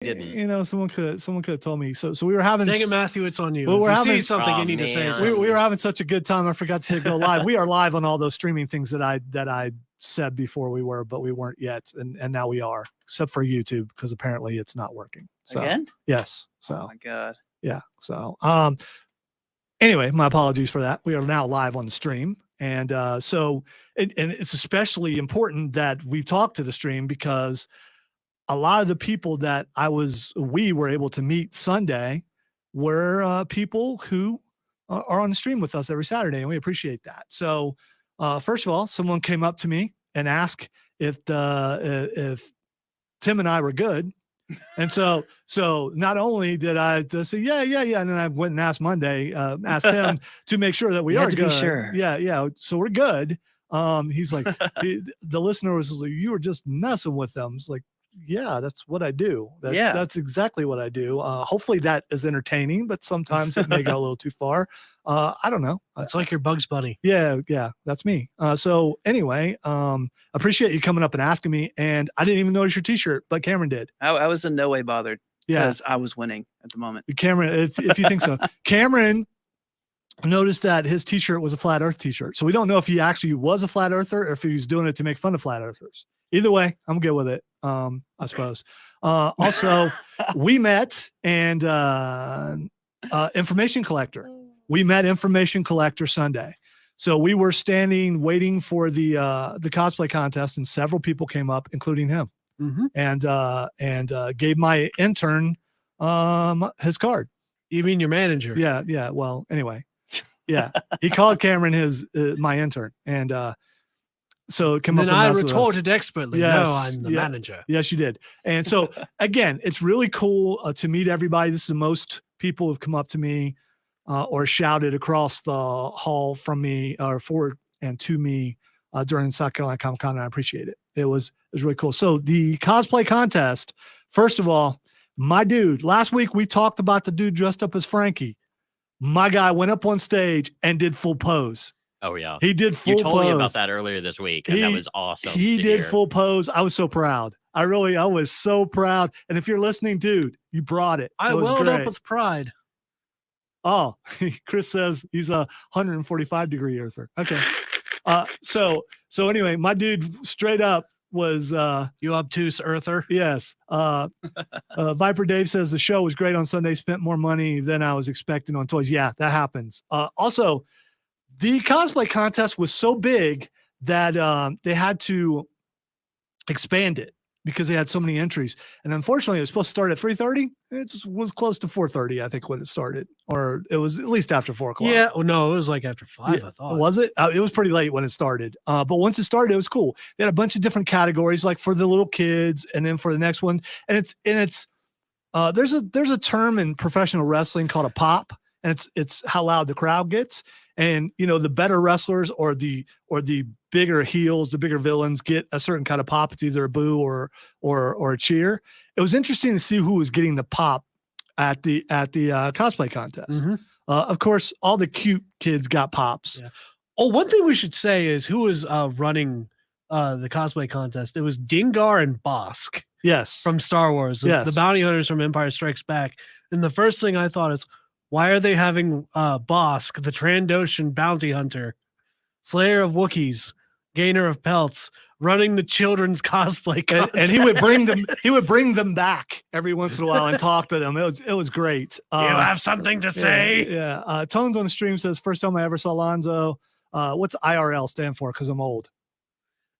didn't. Someone could have told me. So we were having. Dang it, Matthew, it's on you. Well, if you see something, you need to say something. We were having such a good time. I forgot to go live. We are live on all those streaming things that I said before we were, but we weren't yet, and now we are, except for YouTube because apparently it's not working. So, again? Yes. So. Oh my God. Yeah. So. Anyway, my apologies for that. We are now live on the stream. And so it's especially important that we talk to the stream because a lot of the people that we were able to meet Sunday were people who are on the stream with us every Saturday, and we appreciate that. So first of all, someone came up to me and asked if Tim and I were good. And so not only did I just say, yeah. And then I went and asked him to make sure that we are good. Be sure. Yeah. So we're good. He's like, the listener was like, you were just messing with them. It's like, yeah, that's what I do. That's exactly what I do. Hopefully that is entertaining, but sometimes it may go a little too far. I don't know. It's like your Bugs Bunny. Yeah, that's me. So anyway, appreciate you coming up and asking me. And I didn't even notice your T-shirt, but Cameron did. I was in no way bothered. Yeah, because I was winning at the moment. Cameron, if you think so, Cameron noticed that his T-shirt was a flat Earth T-shirt. So we don't know if he actually was a flat earther or if he was doing it to make fun of flat earthers. Either way, I'm good with it. I suppose. Also, we met and information collector. We met information collector Sunday. So we were standing waiting for the cosplay contest, and several people came up, including him, and gave my intern his card. You mean your manager? Yeah. Well, anyway, yeah, he called Cameron my intern, and so it came up. And I retorted expertly. Yes, no, I'm the manager. Yes, you did. And so again, it's really cool to meet everybody. This is the most people have come up to me or shouted across the hall from me or for and to me during South Carolina Comic Con. And I appreciate it. It was really cool. So the cosplay contest, first of all, my dude, last week we talked about the dude dressed up as Frankie. My guy went up on stage and did full pose. Oh yeah. He did full pose. You told me about that earlier this week, and that was awesome. He did full pose. I was so proud. I was so proud. And if you're listening, dude, you brought it. I welled up with pride. Oh, Chris says he's a 145 degree earther. Okay. So anyway, my dude straight up was you obtuse earther. Yes. Viper Dave says the show was great on Sunday, spent more money than I was expecting on toys. Yeah, that happens. Also, the cosplay contest was so big that they had to expand it because they had so many entries. And unfortunately, it was supposed to start at 3:30. It was close to 4:30, I think, when it started, or it was at least after 4 o'clock. Yeah. Well, no, it was like after 5. Yeah. I thought. Was it? It was pretty late when it started. But once it started, it was cool. They had a bunch of different categories, like for the little kids, and then for the next one. And there's a term in professional wrestling called a pop, and it's how loud the crowd gets. And the better wrestlers or the bigger heels, the bigger villains get a certain kind of pop. It's either a boo or a cheer. It was interesting to see who was getting the pop at the cosplay contest. Mm-hmm. Of course, all the cute kids got pops. Yeah. Oh, one thing we should say is who was running the cosplay contest. It was Dingar and Bosk. Yes, from Star Wars. Yes. The bounty hunters from Empire Strikes Back. And the first thing I thought is, why are they having Bosk, the Trandoshan bounty hunter, slayer of Wookiees, gainer of pelts, running the children's cosplay contest? And he would bring them back every once in a while and talk to them. It was great. You have something to say? Yeah. Tones on the stream says, first time I ever saw Lonzo. What's IRL stand for? Because I'm old.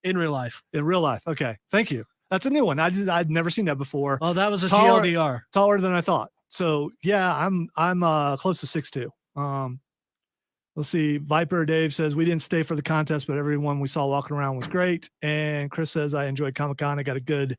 In real life. In real life. Okay. Thank you. That's a new one. I'd never seen that before. Well, that was a TLDR. Taller than I thought. So yeah, I'm close to 6'2". Let's see. Viper Dave says we didn't stay for the contest, but everyone we saw walking around was great. And Chris says I enjoyed Comic-Con. I got a good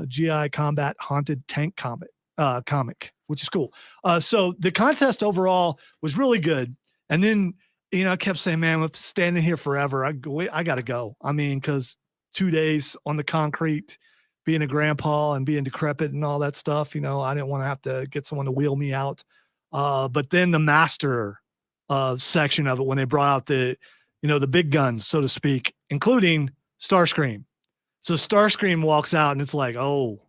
GI Combat Haunted Tank comic, which is cool. So the contest overall was really good. And then I kept saying, man, I'm standing here forever. I got to go. I mean, because 2 days on the concrete, being a grandpa and being decrepit and all that stuff, I didn't want to have to get someone to wheel me out. But then the master section of it, when they brought out the big guns, so to speak, including Starscream. So Starscream walks out and it's like, oh,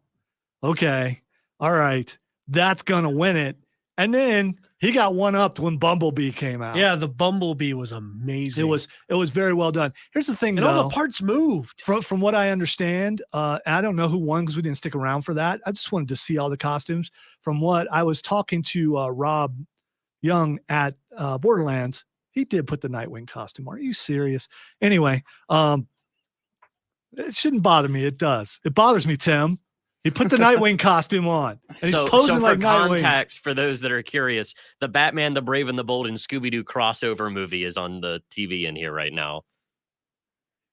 okay. all right, that's gonna win it. And then he got one upped when Bumblebee came out. Yeah, the Bumblebee was amazing. It was very well done. Here's the thing, and though. all the parts moved. From what I understand, I don't know who won because we didn't stick around for that. I just wanted to see all the costumes. From what I was talking to Rob Young at Borderlands, he did put the Nightwing costume on. Are you serious? Anyway, it shouldn't bother me. It does. It bothers me, Tim. He put the Nightwing costume on, and he's posing like Nightwing. For context, for those that are curious, the Batman, the Brave and the Bold, and Scooby-Doo crossover movie is on the TV in here right now.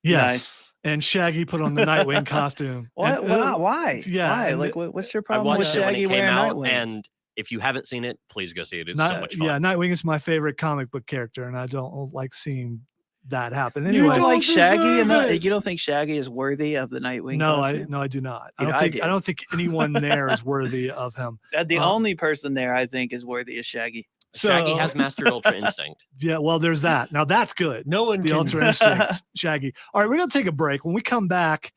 Yes. Nice. And Shaggy put on the Nightwing costume. What? And, Why? yeah, Why? and Like, what's your I problem with watched it when Shaggy it came wearing out, Nightwing? and if you haven't seen it, please go see it. It's so much fun. Yeah, Nightwing is my favorite comic book character, and I don't like seeing that happen. You Anyway, don't like Shaggy deserve enough? it. You don't think Shaggy is worthy of the Nightwing? no, costume? I do not. Dude, I I do. don't think anyone there is worthy of him. The Um, only person there I think is worthy is Shaggy. So Shaggy has mastered Ultra Instinct. yeah, well, there's that. Now that's good. No one The can. Ultra Instinct Shaggy. All right, we're gonna take a break. When we come back,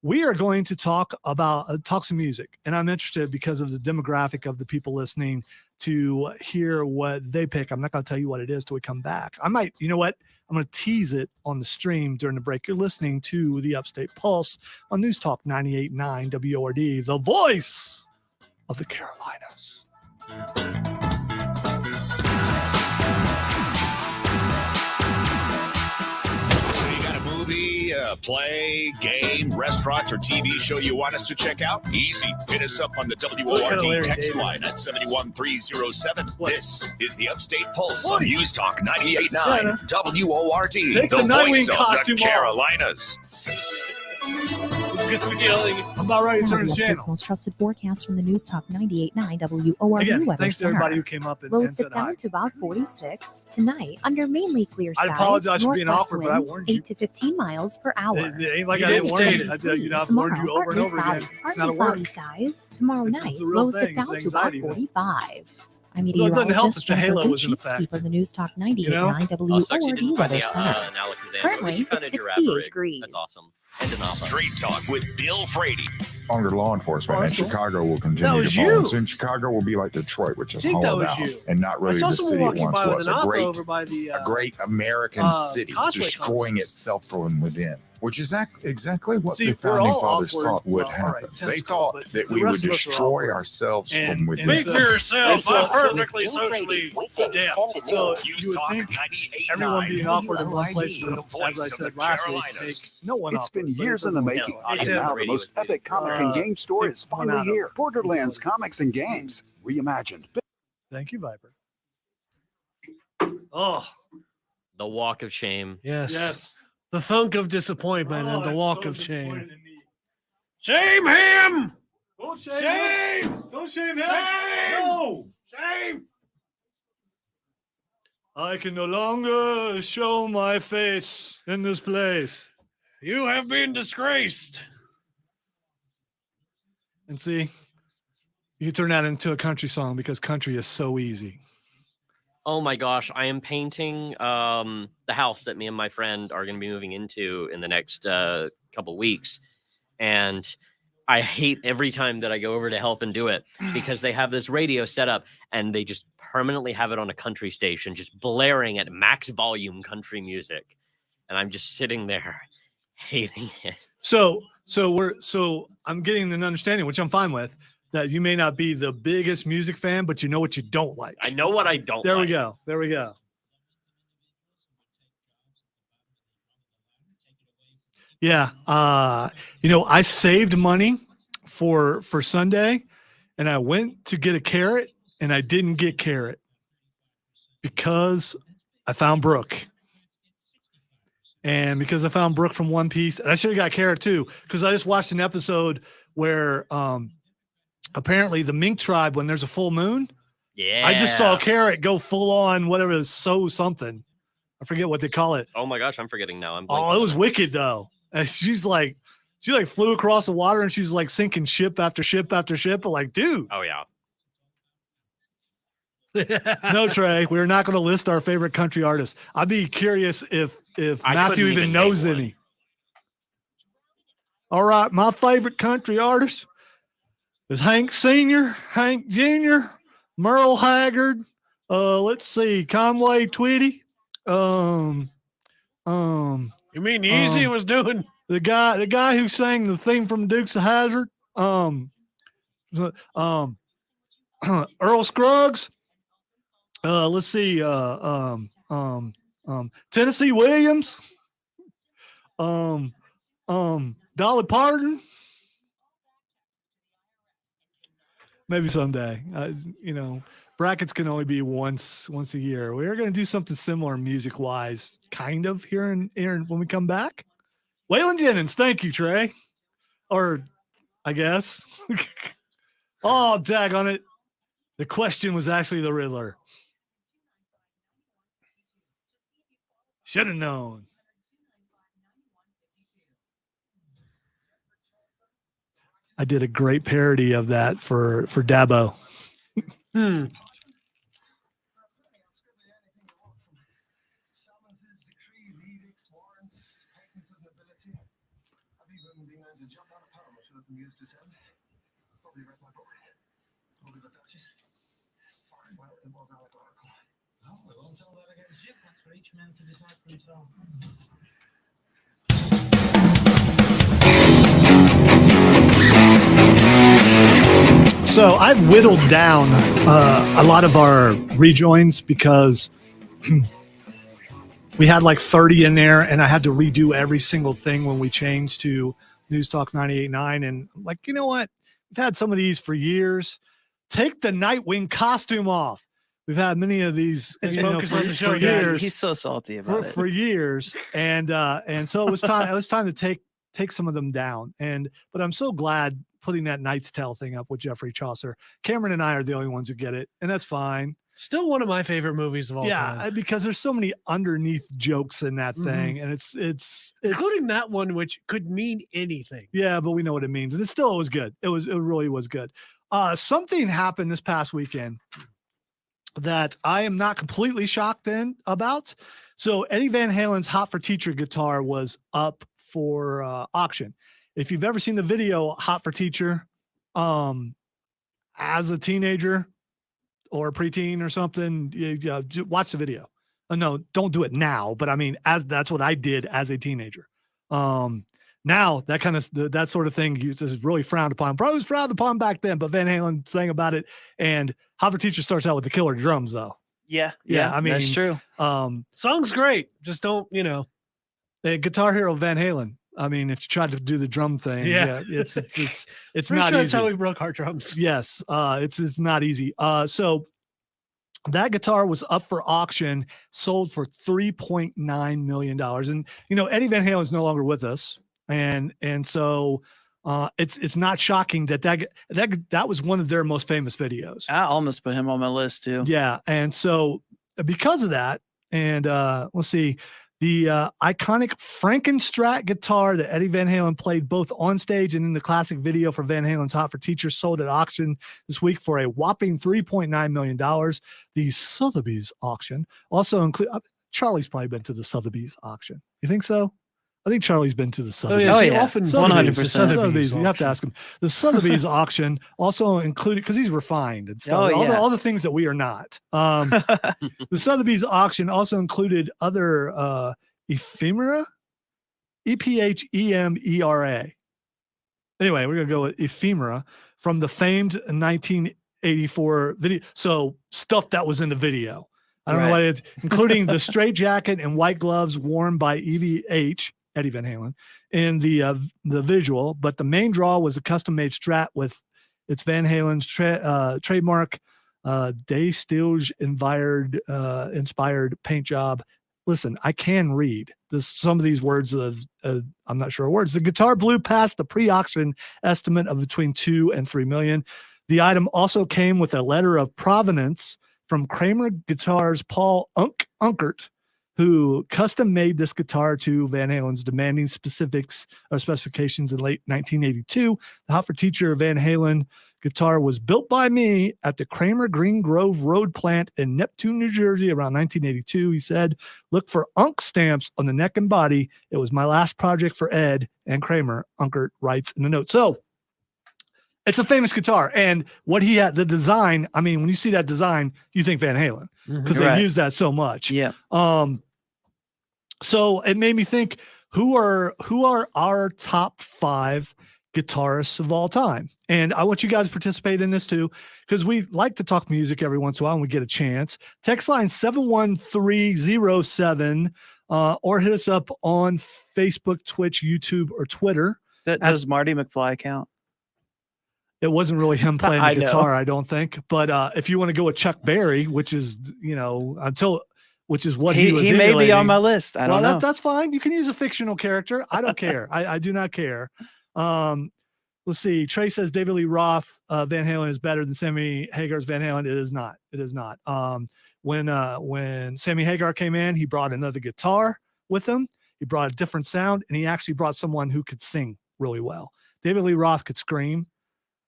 we are going to talk about talk some music, and I'm interested because of the demographic of the people listening to hear what they pick. I'm not going to tell you what it is till we come back. I might, you know what? I'm going to tease it on the stream during the break. You're listening to the Upstate Pulse on News Talk 98.9 WORD, the voice of the Carolinas. So you got a movie, play, game, restaurant, or TV show you want us to check out? Easy. Hit us up on the WORD Larry text David. line at 71307. What? This is the Upstate Pulse What? on News Talk 98.9 WORD. Take the the Nightwing voice of costume the off. Carolinas. I'm about ready to turn the Upstate's channel. most trusted forecast from the News Talk 98.9 WORD Again, Weather thanks to Center. everybody who came up and Lows said dip hi. down to about 46 tonight under mainly clear I skies. apologize for being northwest awkward, but I winds warned you. 8 to 15 miles per hour. It ain't like You I didn't did warn state you. it. I've warned you over and over again. It's not a Partly foggy word. skies tomorrow It's night. a real Lows thing. dip down It's to about anxiety thing. 45. I'm Well, it doesn't help meteorologist if the halo Jennifer was in Linchinski effect. for the News Talk 98.9 You know? Oh, so actually WORD didn't find Weather the Center. Alakazam. Currently, You found it's a giraffe 68 already. degrees. That's awesome. And an opera. Straight Talk with Bill Frady. Stronger law enforcement, Oh, and that's cool. Chicago will That continue was to fall. you. And soon Chicago will be like Detroit, which I is think that hollowed was out you. and not I really saw the someone city it walking once by with was. an A opera great, over by the a great American city cosplay destroying contest. itself from within, which is exactly what See, the we're founding all fathers awkward. thought would Well, all right, happen. Tim's They cool, thought but that the we would rest of us are destroy awkward. ourselves And- from within. and Speak so- for yourself. so- I'm perfectly socially adept. So News you would Talk think 98.9 everyone being awkward in one place the would, as voice I of said the last week, Carolinas. make no one It's awkward, been but it years in the doesn't making, work. I and did now the radio most with epic comic and game store is take one finally out of here. it. Borderlands Comics and Games, reimagined. Thank you, Viper. Oh, The walk of shame. Yes. yes. The thunk of disappointment Oh, and the I'm walk so of shame. disappointed in me. Shame him! Don't shame Shame! him. Don't shame him. Shame! No. Shame! I can no longer show my face in this place. You have been disgraced. And see, you turn that into a country song because country is so easy. Oh my gosh, I am painting the house that me and my friend are going to be moving into in the next couple weeks. And I hate every time that I go over to help and do it because they have this radio set up and they just permanently have it on a country station, just blaring at max volume country music. And I'm just sitting there hating it. So I'm getting an understanding, which I'm fine with, that you may not be the biggest music fan, but you know what you don't like. I know what I don't There like. we go. There we go. Yeah. I saved money for Sunday and I went to get a carrot and I didn't get carrot because I found Brooke. And because I found Brooke from One Piece, and I should have got carrot too, because I just watched an episode where apparently the mink tribe, when there's a full moon, Yeah. I just saw Carrot go full on whatever it is, sow something. I forget what they call it. Oh my gosh, I'm forgetting now. I'm Oh, blanking it on was wicked though. And she flew across the water and she's like sinking ship after ship after ship. But like, dude, Oh yeah. no, Trey, we're not going to list our favorite country artists. I'd be curious if I Matthew couldn't even even knows name one. any. All right, my favorite country artist. There's Hank Sr., Hank Jr., Merle Haggard. Let's see, Conway Twitty. You mean Easy was doing? The guy who sang the theme from Dukes of Hazzard. Earl Scruggs. Let's see. Tennessee Williams. Dolly Parton. Maybe someday. Brackets can only be once a year. We're going to do something similar music wise, kind of here and when we come back. Waylon Jennings, thank you, Trey. Or I guess. Oh, daggone it. The question was actually the Riddler. Should have known. I did a great parody of that for Dabo. So I've whittled down a lot of our rejoins because we had like 30 in there, and I had to redo every single thing when we changed to News Talk 98.9. And I'm like, you know what? We've had some of these for years. Take the Nightwing costume off. We've had many of these On the show, for yeah, years. He's so salty about it. For years, and so it was time. It was time to take some of them down. But I'm so glad putting that Knight's Tale thing up with Jeffrey Chaucer. Cameron and I are the only ones who get it, and that's fine. Still one of my favorite movies of all time. Yeah, because there's so many underneath jokes in that thing, and it's including that one, which could mean anything. Yeah, but we know what it means, and it was good. It really was good. Something happened this past weekend that I am not completely shocked about. So Eddie Van Halen's Hot for Teacher guitar was up for auction. If you've ever seen the video Hot for Teacher as a teenager or a preteen or something, watch the video. No, don't do it now, but I mean, that's what I did as a teenager. Now that sort of thing is really frowned upon. Probably was frowned upon back then, but Van Halen sang about it. And Hot for Teacher starts out with the killer drums, though. Yeah, I mean, that's true. Song's great. Just don't, Guitar Hero Van Halen. I mean, if you tried to do the drum thing, it's not sure easy. That's how we broke our drums. Yes, it's not easy. So that guitar was up for auction, sold for $3.9 million. And Eddie Van Halen is no longer with us, and so it's not shocking that was one of their most famous videos. I almost put him on my list too. Yeah, and so because of that, and let's see. The iconic Frankenstrat guitar that Eddie Van Halen played both on stage and in the classic video for Van Halen's Hot for Teacher sold at auction this week for a whopping $3.9 million. The Sotheby's auction also include. Charlie's probably been to the Sotheby's auction. You think so? I think Charlie's been to the Sotheby's. Oh, yeah. Often 100%. Sotheby's. You have to ask him. The Sotheby's auction also included, because he's refined and stuff. All the things that we are not. The Sotheby's auction also included other ephemera, EPHEMERA. Anyway, we're gonna go with ephemera from the famed 1984 video. So stuff that was in the video. I don't know what it is, including the straight jacket and white gloves worn by Eddie Van Halen, in the visual. But the main draw was a custom-made Strat with its Van Halen's trademark Day Stilge inspired paint job. Listen, I can read some of these words I'm not sure words. The guitar blew past the pre-auction estimate of between $2 and $3 million. The item also came with a letter of provenance from Kramer Guitars' Paul Unkert, who custom made this guitar to Van Halen's demanding specifications in late 1982. The Hot for Teacher Van Halen guitar was built by me at the Kramer Green Grove Road plant in Neptune, New Jersey around 1982. He said, "Look for Unk stamps on the neck and body. It was my last project for Ed and Kramer," Unkert writes in the note. So It's a famous guitar, and what he had, the design. I mean, when you see that design, you think Van Halen because Right. they use that so much. Yeah. So it made me think, who are our top 5 guitarists of all time? And I want you guys to participate in this too, because we like to talk music every once in a while when we get a chance. Text line 71307, or hit us up on Facebook, Twitch, YouTube, or Twitter. Does Marty McFly count? It wasn't really him playing I the know. guitar, I don't think. But if you want to go with Chuck Berry, which is, which is what he was He may be on emulating. my list. I don't know. That's fine. You can use a fictional character. I don't care. I do not care. Let's see. Trey says David Lee Roth, Van Halen is better than Sammy Hagar's Van Halen. It is not. It is not. When Sammy Hagar came in, he brought another guitar with him. He brought a different sound, and he actually brought someone who could sing really well. David Lee Roth could scream.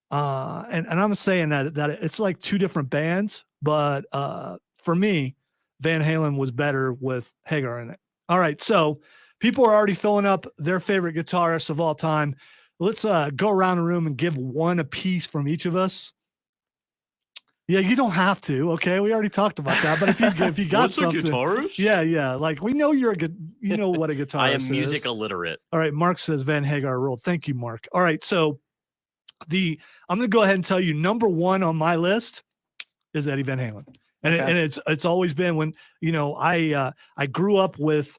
And I'm saying that it's like 2 different bands, but for me, Van Halen was better with Hagar in it. All right, so people are already filling up their favorite guitarists of all time. Let's go around the room and give one a piece from each of us. Yeah, you don't have to. Okay, we already talked about that. But if you got something, guitarist? yeah, like we know you're a good. You know what a guitarist I am is. music illiterate. All right, Mark says Van Hagar ruled. Thank you, Mark. All right, so I'm going to go ahead and tell you number 1 on my list is Eddie Van Halen, and it's always been when I grew up with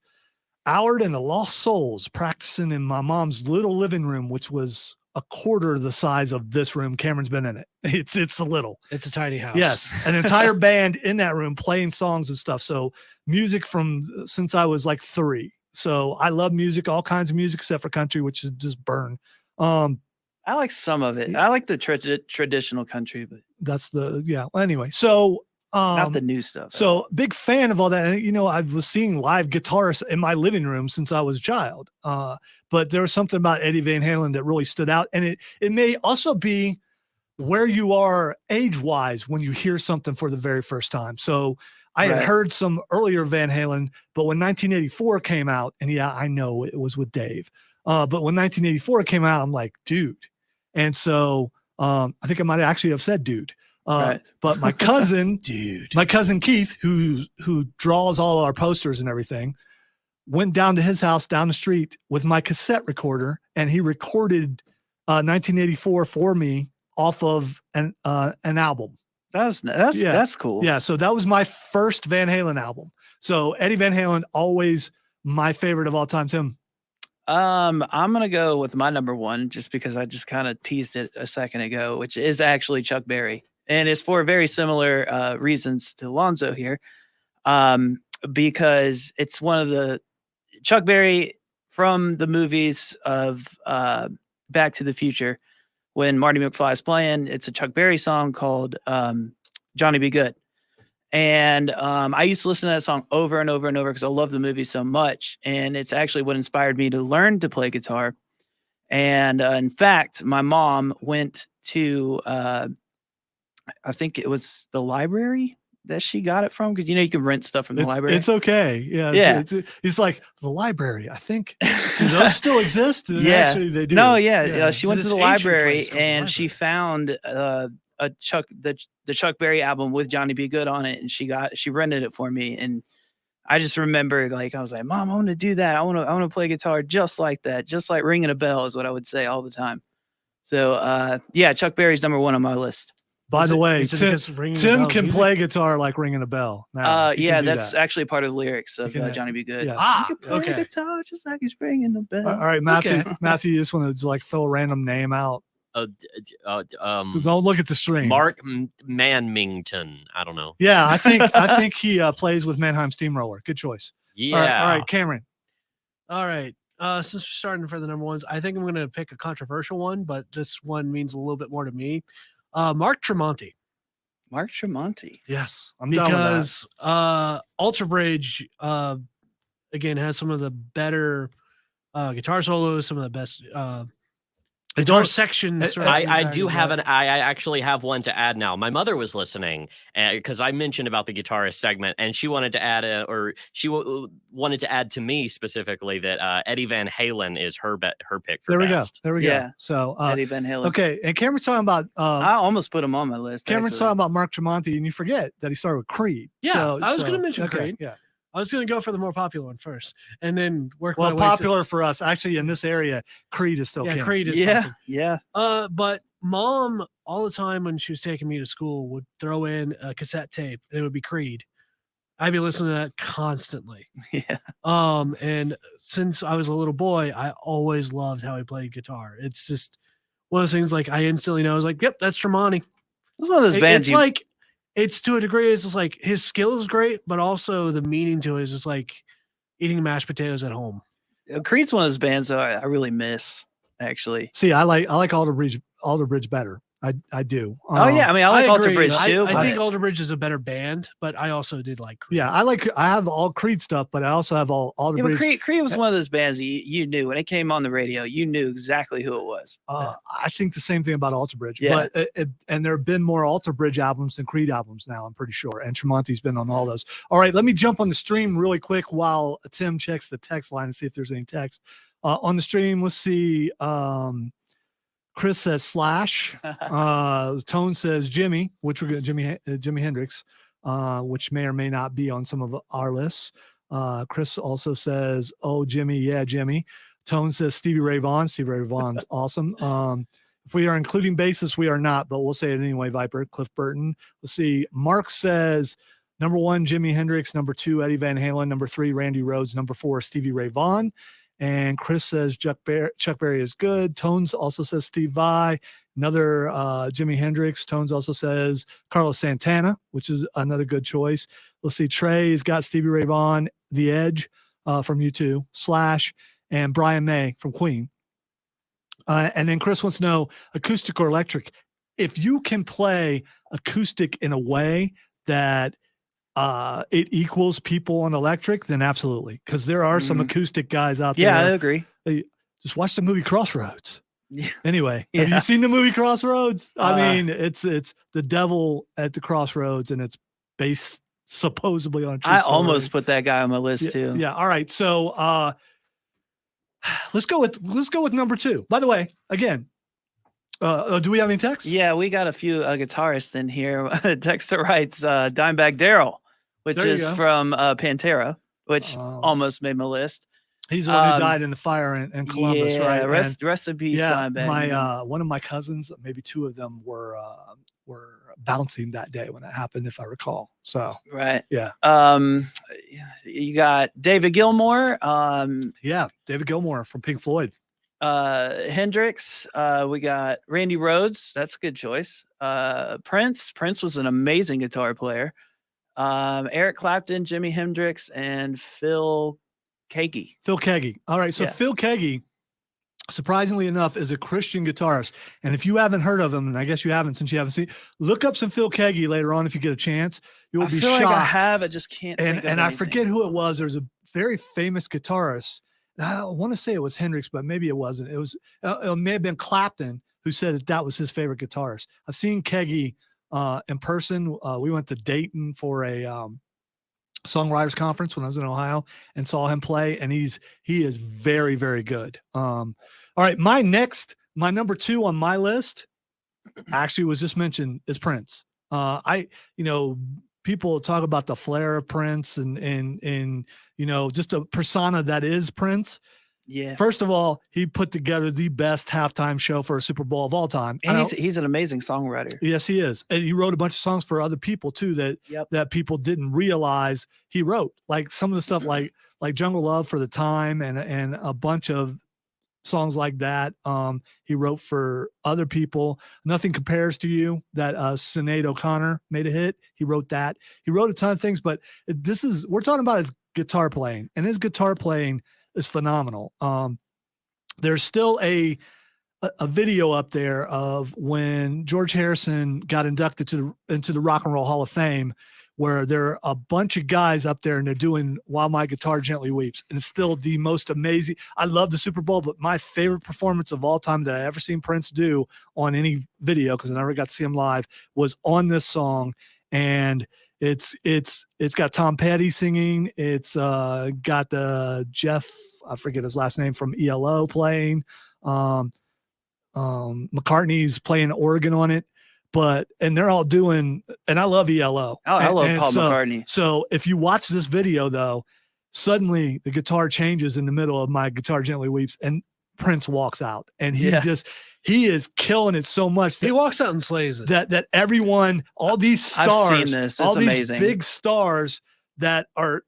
Howard and the Lost Souls practicing in my mom's little living room, which was a quarter the size of this room. Cameron's been in it. It's a little. It's a tiny house. Yes, an entire band in that room playing songs and stuff. So music from since I was like 3. So I love music, all kinds of music except for country, which is just burn. I like some of it. I like the traditional country, but Well, anyway, so not the new stuff. So big fan of all that. And, I was seeing live guitarists in my living room since I was a child. But there was something about Eddie Van Halen that really stood out. And it may also be where you are age-wise when you hear something for the very first time. So I had heard some earlier Van Halen, but when 1984 came out, and yeah, I know it was with Dave. But when 1984 came out, I'm like, dude. And so I think I might actually have said dude. But my cousin, my cousin Keith, who draws all our posters and everything, went down to his house down the street with my cassette recorder, and he recorded 1984 for me off of an album. That's cool. Yeah, so that was my first Van Halen album. So Eddie Van Halen, always my favorite of all time. Tim. I'm gonna go with my number 1 just because I just kind of teased it a second ago, which is actually Chuck Berry, and it's for very similar reasons to Alonzo here, because it's one of the Chuck Berry from the movies of Back to the Future. When Marty McFly is playing, it's a Chuck Berry song called Johnny Be Good. And I used to listen to that song over and over and over because I love the movie so much. And it's actually what inspired me to learn to play guitar. And in fact, my mom went to, I think it was the library that she got it from. Because, you can rent stuff from the library. It's okay. Yeah. It's like the library, I think. Do those still exist? Actually, they do. No, yeah. She went to the library and she found the Chuck Berry album with Johnny Be Good on it, and she rented it for me. And I just remember, I was like, Mom, I want to do that. I want to play guitar just like that, just like ringing a bell is what I would say all the time. So Chuck Berry's number 1 on my list. By the way, Tim can play guitar like ringing a bell. Now, that's actually part of the lyrics of Johnny Be Good. Yes. He can play guitar just like he's ringing a bell. All right, Matthew. Matthew, you just want to throw a random name out. Don't look at the stream. Mark Manmington. I don't know. Yeah, I think he plays with Mannheim Steamroller. Good choice. Yeah. All right, Cameron. All right. Since we're starting for the number 1s, I think I'm going to pick a controversial one, but this one means a little bit more to me. Mark Tremonti. Mark Tremonti. Yes, I'm down with that. Alter Bridge again has some of the better guitar solos, some of the best Guitar don't- sections. I do have I actually have one to add now. My mother was listening because I mentioned about the Guitarist segment, and she wanted to add wanted to add to me specifically that Eddie Van Halen is her pick for There we best. go. There we Yeah. go. So Eddie Van Halen. okay, and Cameron's talking about I almost put him on my list. Cameron's actually. talking about Mark Tremonti, and you forget that he started with Creed. Yeah, So, I was gonna so- mention okay, Creed. Yeah. I was going to go for the more popular one first, and then work Well, my way to popular for us actually in this area. Creed is still king. Creed is Yeah, popular. yeah. But mom all the time when she was taking me to school would throw in a cassette tape, and it would be Creed. I'd be listening to that constantly. Yeah. And since I was a little boy, I always loved how he played guitar. It's just one of those things like I instantly know. I was like, "Yep, that's Tremonti." It's one of those bands. It's like it's to a degree. It's just like his skill is great, but also the meaning to it is just like eating mashed potatoes at home. Creed's one of those bands that I really miss. Actually. See, I like Alter Bridge better. I do. Oh yeah, I mean I like Alter agree. Bridge too. I but- think Alter Bridge is a better band, but I also did like Creed. Yeah, I have all Creed stuff, but I also have all Alter Yeah, but Bridge. Creed was one of those bands that you knew when it came on the radio. You knew exactly who it was. I think the same thing about Alter Bridge. Yeah. But and there have been more Alter Bridge albums than Creed albums now, I'm pretty sure. And Tremonti's been on all those. All right, let me jump on the stream really quick while Tim checks the text line and see if there's any text. On the stream, let's see. Chris says Slash. Tone says Jimmy, which we're going Jimi Hendrix, which may or may not be on some of our lists. Chris also says, "Oh, Jimmy, yeah, Jimmy." Tone says Stevie Ray Vaughan. Stevie Ray Vaughan's awesome. If we are including bassists, we are not, but we'll say it anyway. Viper, Cliff Burton. Let's see. Mark says number 1, Jimi Hendrix. Number 2, Eddie Van Halen. Number 3, Randy Rhoads. Number 4, Stevie Ray Vaughan. And Chris says Chuck Berry is good. Tones also says Steve Vai. Another Jimi Hendrix. Tones also says Carlos Santana, which is another good choice. Let's see. Trey's got Stevie Ray Vaughan, The Edge from U2, Slash, and Brian May from Queen. And then Chris wants to know acoustic or electric. If you can play acoustic in a way that it equals people on electric, then absolutely. Because there are some acoustic guys out Yeah, I there. agree. Just watch the movie Crossroads. Yeah. Anyway, have Yeah. you seen the movie Crossroads? I mean, it's the devil at the crossroads, and it's based supposedly on a true I story. almost put that guy on my list Yeah, too. yeah. All right. So let's go with number 2. By the way, again, do we have any text? Yeah, we got a few guitarists in here. Texter writes Dimebag Darrell, which There you is go. from Pantera, which Oh. almost made my list. He's the one who died in the fire in Columbus, yeah, right? Rest in peace, Yeah, Dimebag. my man. one of my cousins, maybe 2 of them were bouncing that day when that happened, if I recall. So Right. yeah. You got David Gilmour, Yeah, David Gilmour from Pink Floyd. Hendrix. We got Randy Rhoads. That's a good choice. Prince. Prince was an amazing guitar player. Eric Clapton, Jimi Hendrix, and Phil Keaggy. Phil Keaggy. All right, so Yeah. Phil Keaggy, surprisingly enough, is a Christian guitarist. And if you haven't heard of him, and I guess you haven't since you haven't seen, look up some Phil Keaggy later on if you get a chance. You will I be feel shocked. like I have. I just can't. think of And I anything. forget who it was. There's a very famous guitarist. I want to say it was Hendrix, but maybe it wasn't. It was. It may have been Clapton who said that was his favorite guitarist. I've seen Keaggy in person. We went to Dayton for a songwriters conference when I was in Ohio and saw him play, and he is very, very good. All right, my number 2 on my list actually was just mentioned is Prince. People talk about the flair of Prince and just a persona that is Prince. Yeah. First of all, he put together the best halftime show for a Super Bowl of all time. And he's an amazing songwriter. Yes, he is. And he wrote a bunch of songs for other people too that people didn't realize he wrote. Like some of the stuff like Jungle Love for the Time and a bunch of songs like that. He wrote for other people. Nothing Compares to You, that Sinead O'Connor made a hit. He wrote that. He wrote a ton of things, but we're talking about his guitar playing, and his guitar playing is phenomenal. There's still a video up there of when George Harrison got inducted into the Rock and Roll Hall of Fame, where there are a bunch of guys up there and they're doing While My Guitar Gently Weeps. And it's still the most amazing. I love the Super Bowl, but my favorite performance of all time that I ever seen Prince do on any video, because I never got to see him live, was on this song. And it's got Tom Petty singing. It's got the Jeff, I forget his last name, from ELO playing. McCartney's playing organ on it, and they're all doing, and I love ELO. Oh, I love And Paul McCartney. So if you watch this video though, suddenly the guitar changes in the middle of My Guitar Gently Weeps and Prince walks out, and he is killing it so much He walks out and slays it. that everyone, all these stars, I've seen this. It's all these amazing. big stars that are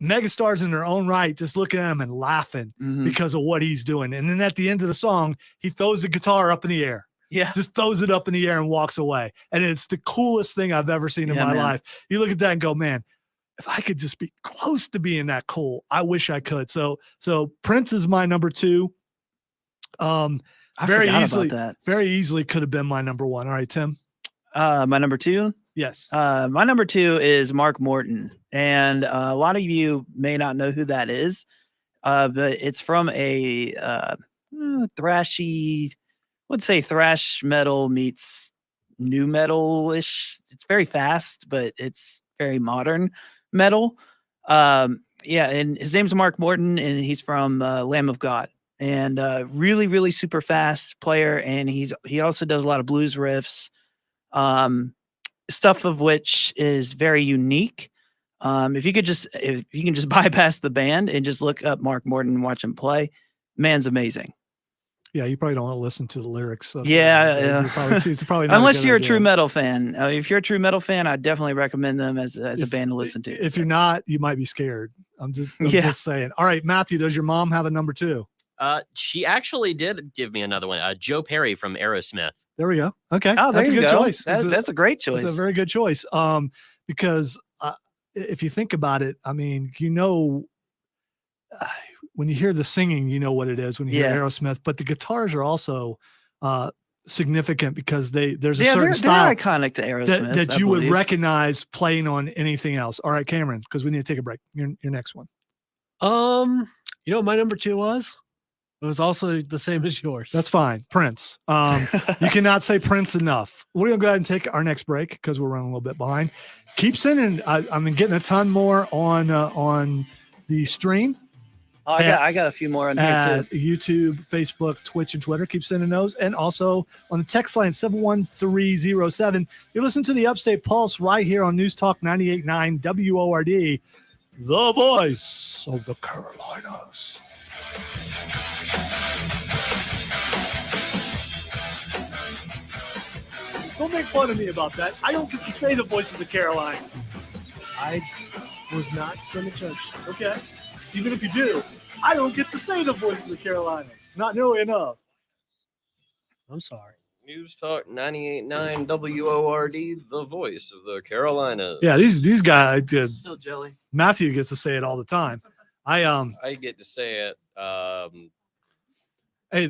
megastars in their own right, just looking at him and laughing Mhm. because of what he's doing. And then at the end of the song, he throws the guitar up in the air, Yeah. just throws it up in the air and walks away. And it's the coolest thing I've ever seen in Yeah, my man. life. You look at that and go, man, if I could just be close to being that cool, I wish I could. So Prince is my number 2. I Very forgot easily, about that. very easily could have been my number 1. All right, Tim. My number 2. Yes. My number 2 is Mark Morton, and a lot of you may not know who that is, but it's from a thrashy, let's say thrash metal meets new metal-ish. It's very fast, but it's very modern metal. And his name's Mark Morton, and he's from Lamb of God, and really, really super fast player, and he also does a lot of blues riffs. Stuff of which is very unique. If you can just bypass the band and just look up Mark Morton and watch him play, man's amazing. Yeah, you probably don't want to listen to the lyrics. Of Yeah, it's probably not Unless good you're a idea. true metal fan. If you're a true metal fan, I definitely recommend them as a band to listen to. If you're not, you might be scared. I'm just Yeah. just saying. All right, Matthew, does your mom have a number 2? She actually did give me another one. Joe Perry from Aerosmith. There we go. Okay, Oh, there that's a you good go. choice. That's a great choice. It's a very good choice. Because if you think about it, I mean, when you hear the singing, you know what it is when you hear Yeah. Aerosmith. But the guitars are also significant because there's a Yeah, certain they're style iconic to Aerosmith. that I you would believe. recognize playing on anything else. All right, Cameron, because we need to take a break. Your next one. You know what my number 2 was? It was also the same as yours. That's fine. Prince. You cannot say Prince enough. We're going to go ahead and take our next break because we're running a little bit behind. Keep sending. I'm getting a ton more on the stream. Oh, I got a few more on here At too. YouTube, Facebook, Twitch, and Twitter. Keep sending those. And also on the text line 71307. You're listening to the Upstate Pulse right here on News Talk 98.9 WORD, the voice of the Carolinas. Don't make fun of me about that. I don't get to say the voice of the Carolinas. I was not going to judge. Okay. Even if you do, I don't get to say the voice of the Carolinas. Not nearly enough. I'm sorry. News Talk 98.9 WORD, the voice of the Carolinas. Yeah, these guys did. Still jelly. Matthew gets to say it all the time. I get to say it. Hey,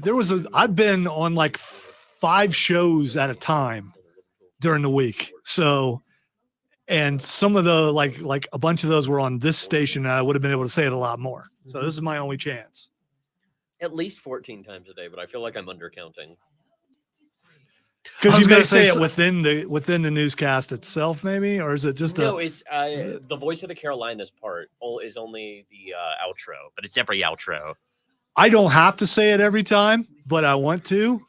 I've been on like 5 shows at a time during the week. So, and some of the like a bunch of those were on this station, and I would have been able to say it a lot more. So this is my only chance. At least 14 times a day, but I feel like I'm undercounting. Because I was you may gonna say say it within the newscast itself, maybe, or is it just No, it's the voice of the Carolinas part is only the outro, but it's every outro. I don't have to say it every time, but I want to,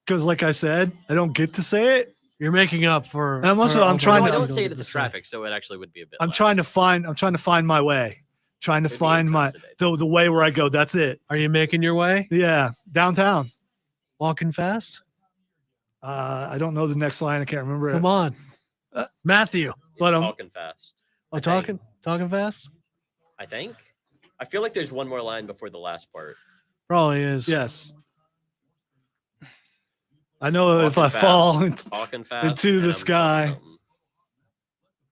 because like I said, I don't get to say it. You're making up for. I'm also- for I'm all trying the to- I ones don't say you it at the say. traffic, so it actually would be a bit. I'm less. trying to find my way, trying to Maybe find 8 my times a day. the way where I go. That's it. Are you making your way? Yeah, downtown. Walking fast? I don't know the next line. I can't remember it. Come on. Matthew. But talking fast. Oh, I think. talking fast? I think. I feel like there's one more line before the last part. Probably is. yes, I know if I Talking fall, Talking fast Into the and I'm sky. something.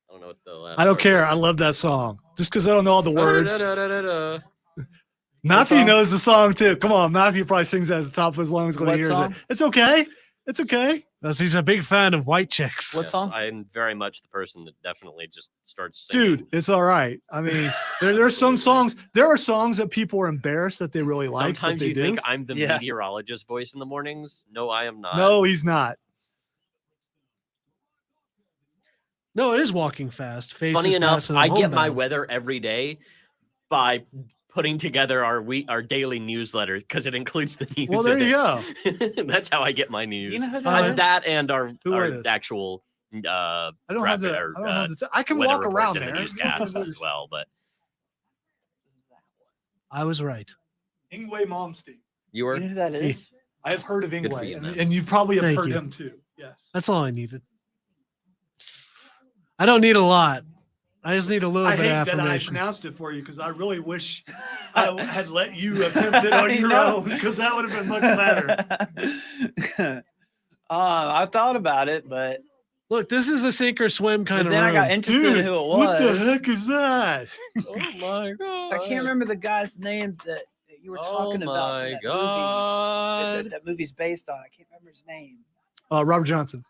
I don't know what the last. I don't part care. is. I love that song just because I don't know all the words. Da-da-da-da-da-da. Matthew song? knows the song too. Come on, Matthew probably sings that at the top of his lungs when he What hears song? it. It's okay. It's okay. Because he's a big fan of white chicks. What song? I'm very much the person that definitely just starts singing. Dude, it's all right. I mean, there's some songs. There are songs that people are embarrassed that they really like. but Sometimes they you do. think I'm the Yeah. meteorologist voice in the mornings. No, I am not. No, he's not. No, it is walking fast. Faces Funny enough, passing I him get my homebound. weather every day by putting together our daily newsletter because it includes the news. Well, there in you go. it. That's how I get my news. You know who Oh, that yeah. is? That and our is? actual I don't have the. I don't have the. I can weather walk reports around in there. the newscasts as well. But I was right. Ingwe Malmsteen. you You were know who that is? I have heard of for Ingwe, you, and, man. and you probably have Thank heard you. him too. Yes. That's all I needed. I don't need a lot. I just need a little I bit hate of that I affirmation. pronounced it for you because I really wish I had let you attempt it on I your know. own because that would have been much better. I thought about it, but Look, this is a sink or swim kind of then I got room. interested Dude, in who it was. what the heck is that? oh my god! I can't remember the guy's name that you were talking about. Oh from my that god! movie that movie's based on. I can't remember his name. Robert Johnson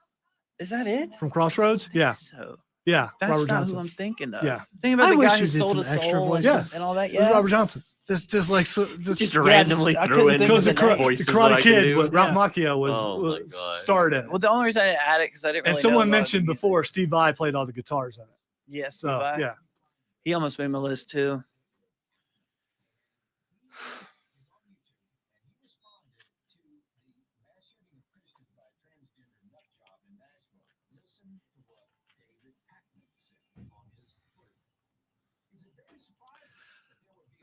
Is that it? from Crossroads. Yeah, So yeah. that's Robert not Johnson. who I'm thinking of. Yeah. Thinking about I the wish guy you who did sold some his extra soul voices. Yes. and all that. It was Yeah. Robert Johnson. Just like so, Just Yeah, randomly I threw couldn't in think Goes of the the name. voices that Karate I can Kid do. with Ralph Yeah. Macchio was, Oh my was God. starred in it. Well, the only reason I didn't add it because I didn't. And Really someone know a lot of mentioned the music. before Steve Vai played all the guitars in it. Yes. So yeah. He almost made my list too.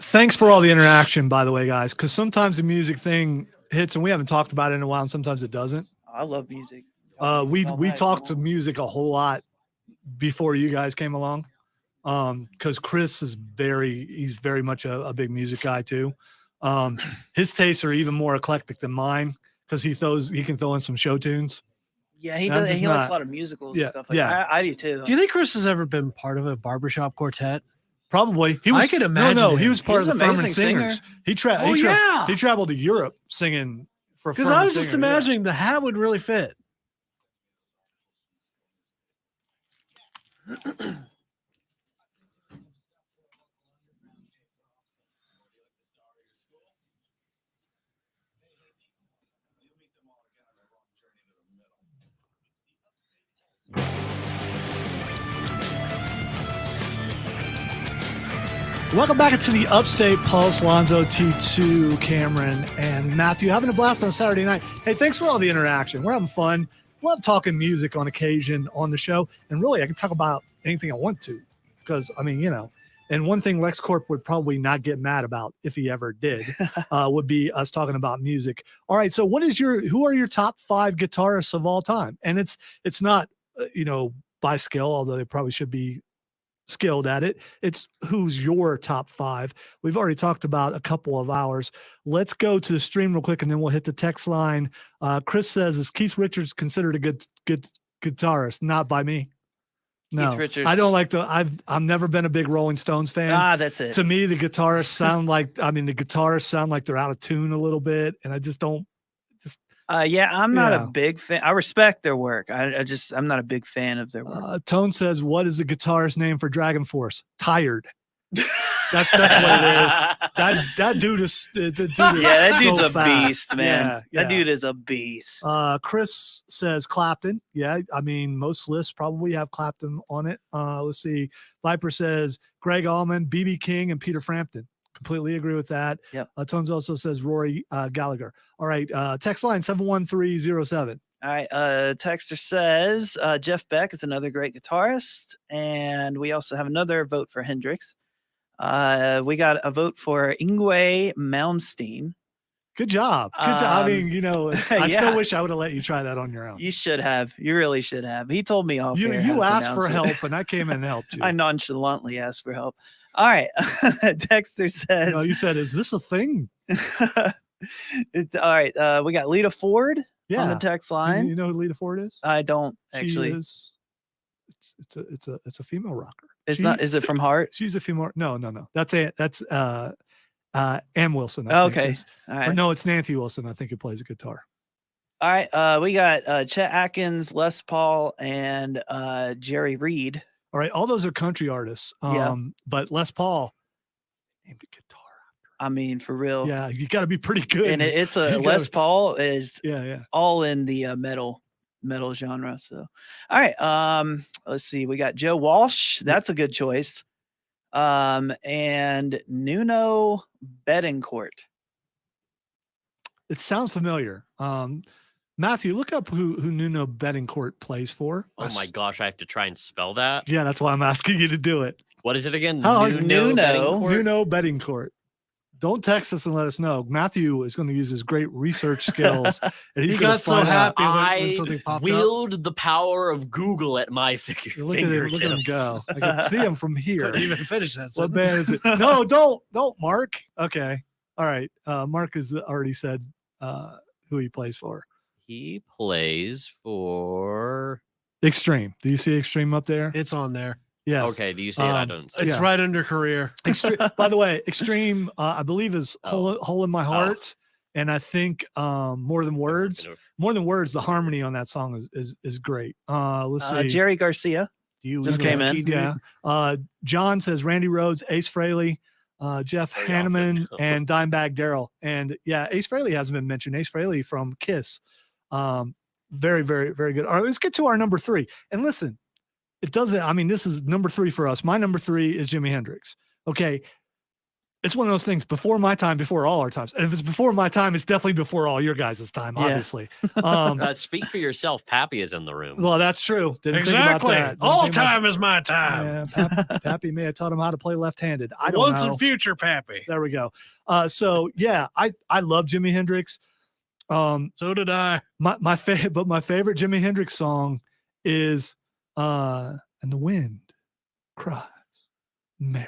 Thanks for all the interaction, by the way, guys, because sometimes the music thing hits and we haven't talked about it in a while, and sometimes it doesn't. I love music. We All night, talked to you know? music a whole lot before you guys came along, because Chris is he's very much a big music guy too. His tastes are even more eclectic than mine because he can throw in some show tunes. Yeah, he I'm does. just He likes not- a lot of musicals Yeah, and stuff like yeah. that. I do too. Do you think Chris has ever been part of a barbershop quartet? Probably he I was. could imagine No, he him. was part He's of the an Furman amazing singer. Singers. He Yeah. traveled to Europe singing for. Because Furman I was just Singers, yeah. imagining the hat would really fit. Welcome back to the Upstate Pulse. Lonzo, T2, Cameron, and Matthew having a blast on a Saturday night. Hey, thanks for all the interaction. We're having fun. Love talking music on occasion on the show, and really, I can talk about anything I want to, because I mean, And one thing LexCorp would probably not get mad about if he ever did would be us talking about music. All right, so who are your top 5 guitarists of all time? And it's not by skill, although they probably should be skilled at it. It's who's your top 5. We've already talked about a couple of ours. Let's go to the stream real quick and then we'll hit the text line. Chris says, is Keith Richards considered a good guitarist? Not by me. No, Keith Richards. I don't like to. I've never been a big Rolling Stones fan. That's it. To me, the guitarists sound like they're out of tune a little bit, and I just don't. I'm not Yeah. a big fan. I respect their work. I'm not a big fan of their work. Tone says, "What is the guitarist name for Dragon Force?" Tired. That's what it is. That dude is. The dude is that dude's so a fast. beast, man. Yeah, That dude is a beast. Chris says Clapton. Yeah, I mean most lists probably have Clapton on it. Let's see. Viper says Greg Allman, B.B. King, and Peter Frampton. Completely agree with that. Yep. Tones also says Rory Gallagher. All right. Text line 71307. All right. Texter says Jeff Beck is another great guitarist, and we also have another vote for Hendrix. We got a vote for Ingwe Malmsteen. Good job. Good job. I mean, I still yeah. wish I would have let you try that on your own. You should have. You really should have. He told me off. You air how to asked for pronounce it. help, and I came in and helped you. I nonchalantly asked for help. All right. Dexter says. You said, "Is this a thing?" All right. We got Lita Ford Yeah. on the text line. You know who Lita Ford is? I don't She actually. is. It's a female rocker. It's not. Is it from Heart? She's a female. No. That's Ann Wilson. I think Okay. is. All Or right. no, it's Nancy Wilson. I think who plays a guitar. All right. We got Chet Atkins, Les Paul, and Jerry Reed. All right, all those are country artists. Yeah. But Les Paul named a guitar. I mean, for real. Yeah, you got to be pretty good. And it's You a gotta- Les Paul is Yeah. all in the metal genre. So, all right. Let's see. We got Joe Walsh. That's a good choice. And Nuno Betancourt. It sounds familiar. Matthew, look up who Nuno Betancourt plays for. Oh my gosh, I have to try and spell that. Yeah, that's why I'm asking you to do it. What is it again? How- Nuno. Betancourt? Nuno Betancourt. Don't text us and let us know. Matthew is going to use his great research skills, and he's He going got to so find out. happy when I something popped up. wield the power of Google at my Look at him, look at him go. I can see him from here. Couldn't even finish that. What sentence. band is it? No, don't, Mark. Okay, all right. Mark has already said who he plays for. He plays for. Extreme. Do you see Extreme up there? It's on there. Yes. Okay, do you see it? I Um, don't see It's Yeah. right under career. Extreme. By the way, Extreme, I believe is Hole in My Heart, and I think More Than Words. More Than Words, the harmony on that song is great. Let's see. Jerry Garcia. You Just little came in. lucky dude. Yeah. John says Randy Rhoads, Ace Frehley, Jeff Very Hanneman, often. and Dimebag Darrell. And yeah, Ace Frehley hasn't been mentioned. Ace Frehley from Kiss. Very, very, very good. All right, let's get to our number 3. And listen, it doesn't, I mean, this is number 3 for us. My number 3 is Jimi Hendrix. Okay. It's one of those things before my time, before all our times. And if it's before my time, it's definitely before all your guys' time, Yeah. obviously. Speak for yourself. Pappy is in the room. Well, that's true. Didn't think Exactly. about that. Didn't All think about- time is my time. Yeah, Pappy may have taught him how to play left-handed. I don't Once know. in future, Pappy. There we go. So yeah, I love Jimi Hendrix. So did I. My favorite, but my favorite Jimi Hendrix song is "And the Wind Cries Mary."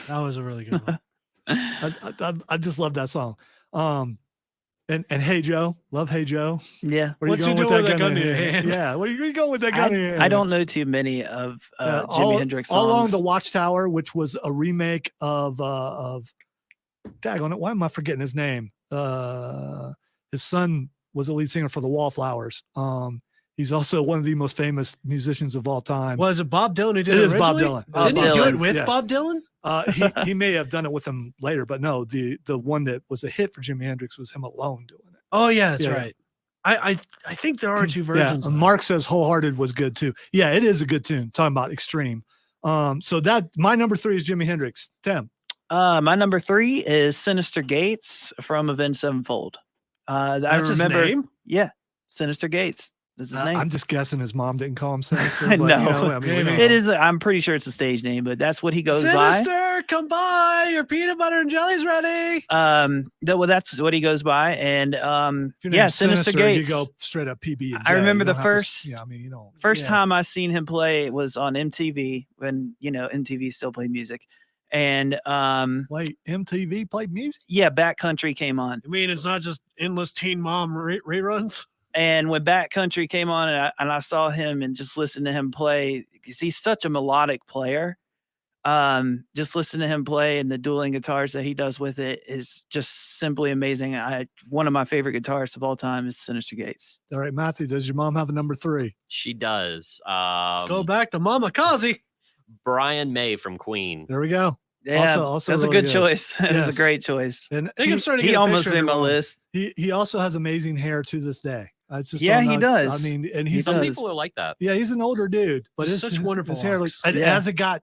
That was a really good one. I just love that song. And Hey Joe, love Hey Joe. Yeah. Where What you doing with that gun in your hand? Yeah, where you going with that gun in your hand? I don't know too many of Jimi all, Hendrix songs. all along the Watchtower, which was a remake of daggone it, why am I forgetting his name? His son was the lead singer for the Wallflowers. He's also one of the most famous musicians of all time. Was it Bob Dylan who did It it? is Bob originally? Dylan. Bob Didn't he do it Dylan, with yeah. Bob Dylan? He may have done it with him later, but no, the one that was a hit for Jimi Hendrix was him alone doing it. Oh yeah, that's Yeah. right. I think there are two versions. Yeah, Mark says Wholehearted was good too. Yeah, it is a good tune. Talking about Extreme. So that my number 3 is Jimi Hendrix. Tim. My number 3 is Sinister Gates from Avenged Sevenfold. I That's his remember. name? Yeah, Sinister Gates. Is his name. I'm just guessing his mom didn't call him Sinister. No. but, you know, I mean, we Maybe. don't It know. is. I'm pretty sure it's a stage name, but that's what he goes by. Sinister, come by. Your peanut butter and jelly's ready. Well, that's what he goes by, and If your yeah, name's Sinister Gates. You go straight up PB. And I remember You the don't have to- first- yeah, I mean, you don't. First yeah. time I seen him play was on MTV when MTV still played music, and Wait, MTV played music. yeah, Backcountry came on, You mean it's not just endless Teen Mom reruns? and when Backcountry came on, and I saw him and just listened to him play because he's such a melodic player. Just listen to him play and the dueling guitars that he does with it is just simply amazing. One of my favorite guitarists of all time is Sinister Gates. All right, Matthew, does your mom have a number 3? She does. Let's go back to Mama Kazi. Brian May from Queen. There we go. Yeah, Also that's really a good good. choice. That's Yes. a great choice. And I think I'm starting to He get a almost picture made of my your mom. list. he also has amazing hair to this day. It's just Yeah, don't he know, it's- does. I mean, and He he's Some does. people are like that. yeah, he's an older dude, but Just it's such wonderful his hair locks. looks, Yeah. as it got,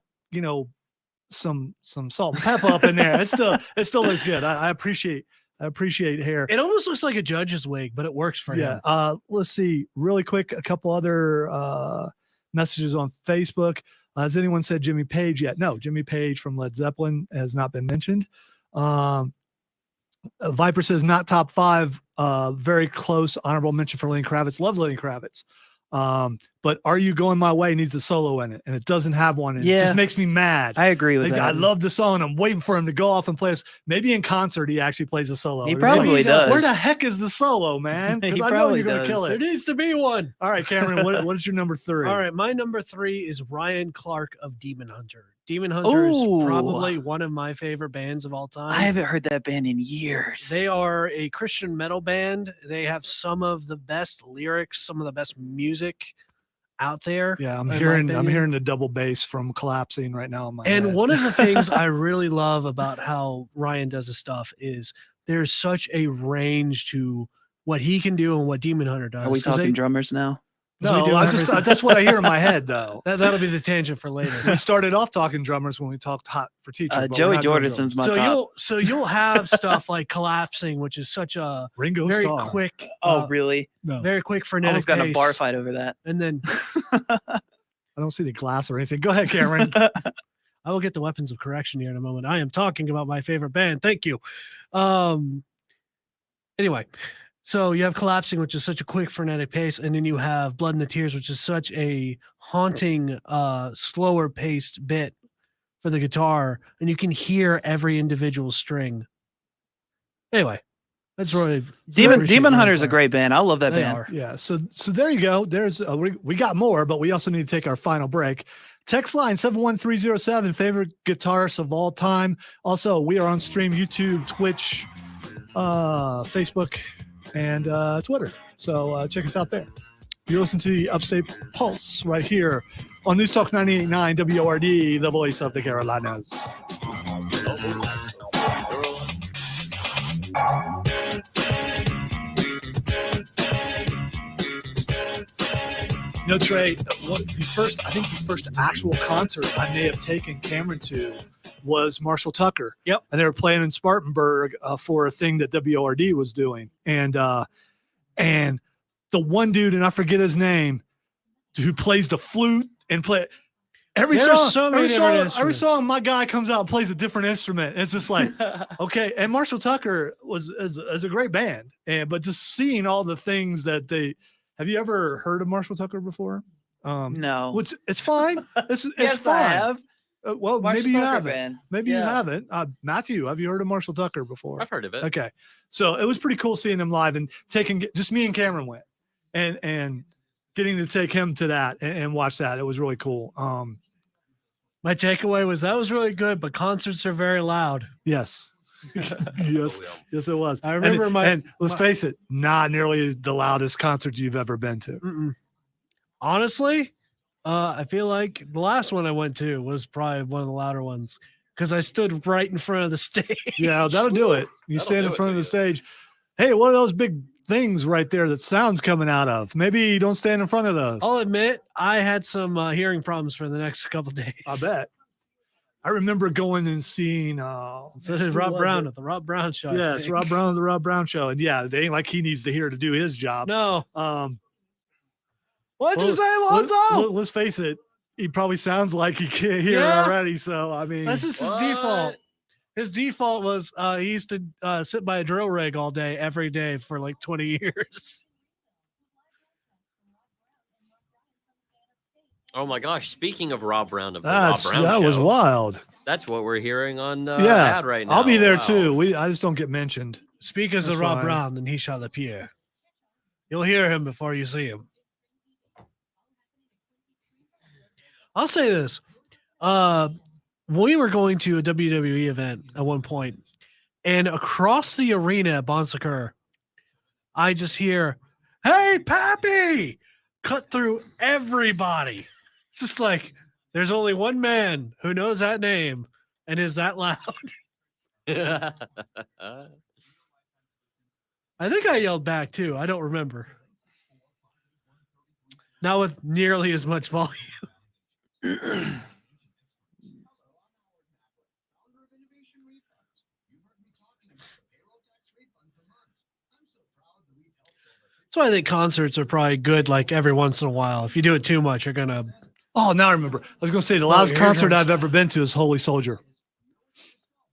some salt and pepper up in there. It still looks good. I appreciate hair. It almost looks like a judge's wig, but it works for Yeah. him. Let's see really quick. A couple other messages on Facebook. Has anyone said Jimmy Page yet? No, Jimmy Page from Led Zeppelin has not been mentioned. Viper says not top 5. Very close honorable mention for Lenny Kravitz. Love Lenny Kravitz. but Are You Going My Way needs a solo in it, and it doesn't have one. And it Yeah. just makes me mad. I agree with Like, that. I love the song. I'm waiting for him to go off and play us. Maybe in concert he actually plays a solo. He It's like, probably does. where the heck is the solo, man? Because He I know probably you're going to does. kill There it. needs to be one. All right, Cameron, what is your number 3? All right, my number 3 is Ryan Clark of Demon Hunter. Demon Hunter is Ooh. probably one of my favorite bands of all time. I haven't heard that band in years. They are a Christian metal band. They have some of the best lyrics, some of the best music out there. Yeah, in my I'm opinion. hearing the double bass from Collapsing right now in my And head. one of the things I really love about how Ryan does his stuff is there's such a range to what he can do and what Demon Hunter does. Are we 'Cause talking they- drummers now? we No, do I just everything. that's what I hear in my head though. That'll be the tangent for later. We started off talking drummers when we talked Hot for Teacher. but we're Joey not doing Jordison's drummers. my So top. you'll have stuff like Collapsing, which is such a Ringo very Starr. quick, Oh, really? No, very quick frenetic Almost got in a pace. bar fight over that. And then I don't see the glass or anything. Go ahead, Cameron. I will get the weapons of correction here in a moment. I am talking about my favorite band. Thank you. Anyway, so you have Collapsing, which is such a quick frenetic pace, and then you have Blood and the Tears, which is such a haunting, slower paced bit for the guitar, and you can hear every individual string. Anyway, that's really Demon Hunter is a great band. I love that They band. are. Yeah, so there you go. There's we got more, but we also need to take our final break. Text line 71307, favorite guitarists of all time. Also, we are on stream, YouTube, Twitch, Facebook, and Twitter. So check us out there. You listen to the Upstate Pulse right here on News Talk 98.9 WORD, the voice of the Carolinas. No, Trey, I think the first actual concert I may have taken Cameron to was Marshall Tucker. Yep. And they were playing in Spartanburg for a thing that WORD was doing. And the one dude, and I forget his name, who plays the flute and play every There are song. so many every different song, every instruments. song, my guy comes out and plays a different instrument. It's just like, okay. And Marshall Tucker is a great band. But just seeing all the things that have you ever heard of Marshall Tucker before? No. Which it's fine. It's Yes, fine. I have. Well, Marshall maybe you Tucker haven't. band. Maybe you Yeah. haven't. Matthew, have you heard of Marshall Tucker before? I've heard of it. Okay, so it was pretty cool seeing him live and just me and Cameron went and getting to take him to that and watch that. It was really cool. My takeaway was that was really good, but concerts are very loud. Yes. yes, yes, it was. I remember and let's face it, not nearly the loudest concert you've ever been to. Mm-mm. Honestly, I feel like the last one I went to was probably one of the louder ones because I stood right in front of the stage. Yeah, that'll do it. You That'll stand do in it front of to the stage. Hey, what are those big things right there that sound's coming out of? Maybe you don't stand in front of those. I'll admit I had some hearing problems for the next couple days. I bet. I remember going and seeing So did who Rob was Brown it? at the Rob Brown show. I Yes, think. Rob Brown of the Rob Brown show. And yeah, they ain't like he needs to hear to do his job. No. What'd well, you say, Lonzo? let's face it, he probably sounds like he can't hear Yeah. already. So I mean, That's just his default. His default was he used to sit by a drill rig all day, every day for like 20 years. Oh my gosh! Speaking of Rob Brown of the Rob Brown that show, was wild. that's what we're hearing on the Yeah, ad right now. I'll be there Wow. too. I just don't get mentioned. Speakers That's of Rob fine. Brown, then he shall appear. You'll hear him before you see him. I'll say this. We were going to a WWE event at one point, and across the arena at Bon Secours, I just hear, "Hey, Pappy!" cut through everybody. It's just like there's only one man who knows that name and is that loud. I think I yelled back too. I don't remember. Not with nearly as much volume. So I think concerts are probably good like every once in a while. If you do it too much, you're going to. Oh, now I remember. I was going to say the loudest your concert eardrums. I've ever been to is Holy Soldier.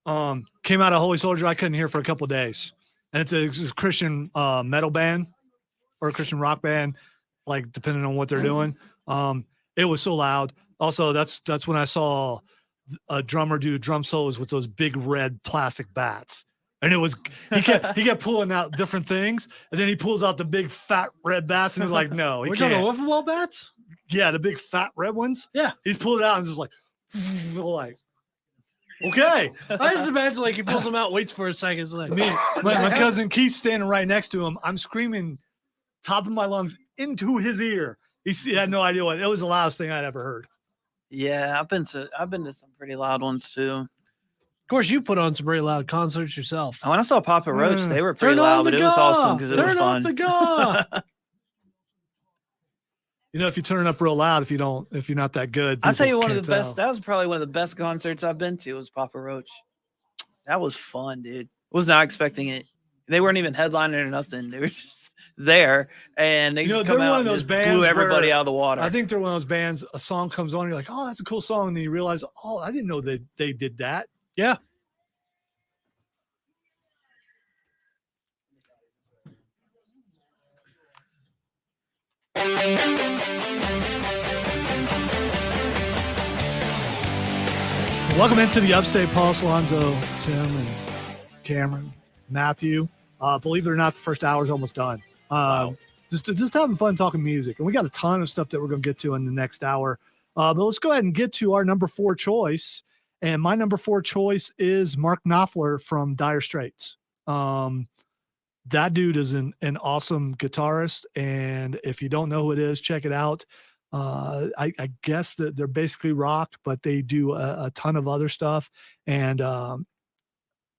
Came out of Holy Soldier. I couldn't hear for a couple of days. And it's a Christian metal band or a Christian rock band, like depending on what they're doing. It was so loud. Also, that's when I saw a drummer do drum solos with those big red plastic bats. And it was he kept pulling out different things, and then he pulls out the big fat red bats, and he's like, no, he We're talking can't. wiffle ball bats? Yeah, the big fat red ones. Yeah. He's pulled it out and just like okay. I just imagine like he pulls them out, waits for a second. It's like, My cousin Keith's standing right next to him. I'm screaming top of my lungs into his ear. He had no idea what it was. The loudest thing I'd ever heard. Yeah, I've been to some pretty loud ones too. of course, you put on some very loud concerts yourself. When I saw Papa Roach, they were pretty Turn on loud, the but it was awesome because it was Turn fun. off the GAW. You know, if you turn it up real loud, if you're not that good, I'll tell you people one of can't the best. tell. That was probably one of the best concerts I've been to. Was Papa Roach. That was fun, dude. Was not expecting it. They weren't even headlining or nothing. They were just there, and they just they're come one out of and those just bands blew everybody where out of the water. I think they're one of those bands. A song comes on, you're like, oh, that's a cool song, and then you realize, oh, I didn't know they did that. Yeah. Welcome into the Upstate Pulse, Alonzo, Tim, and Cameron, Matthew. Believe it or not, the first hour is almost done. Wow. Just having fun talking music, and we got a ton of stuff that we're going to get to in the next hour. But let's go ahead and get to our number 4 choice. And my number 4 choice is Mark Knopfler from Dire Straits. That dude is an awesome guitarist, and if you don't know who it is, check it out. I guess that they're basically rock, but they do a ton of other stuff. And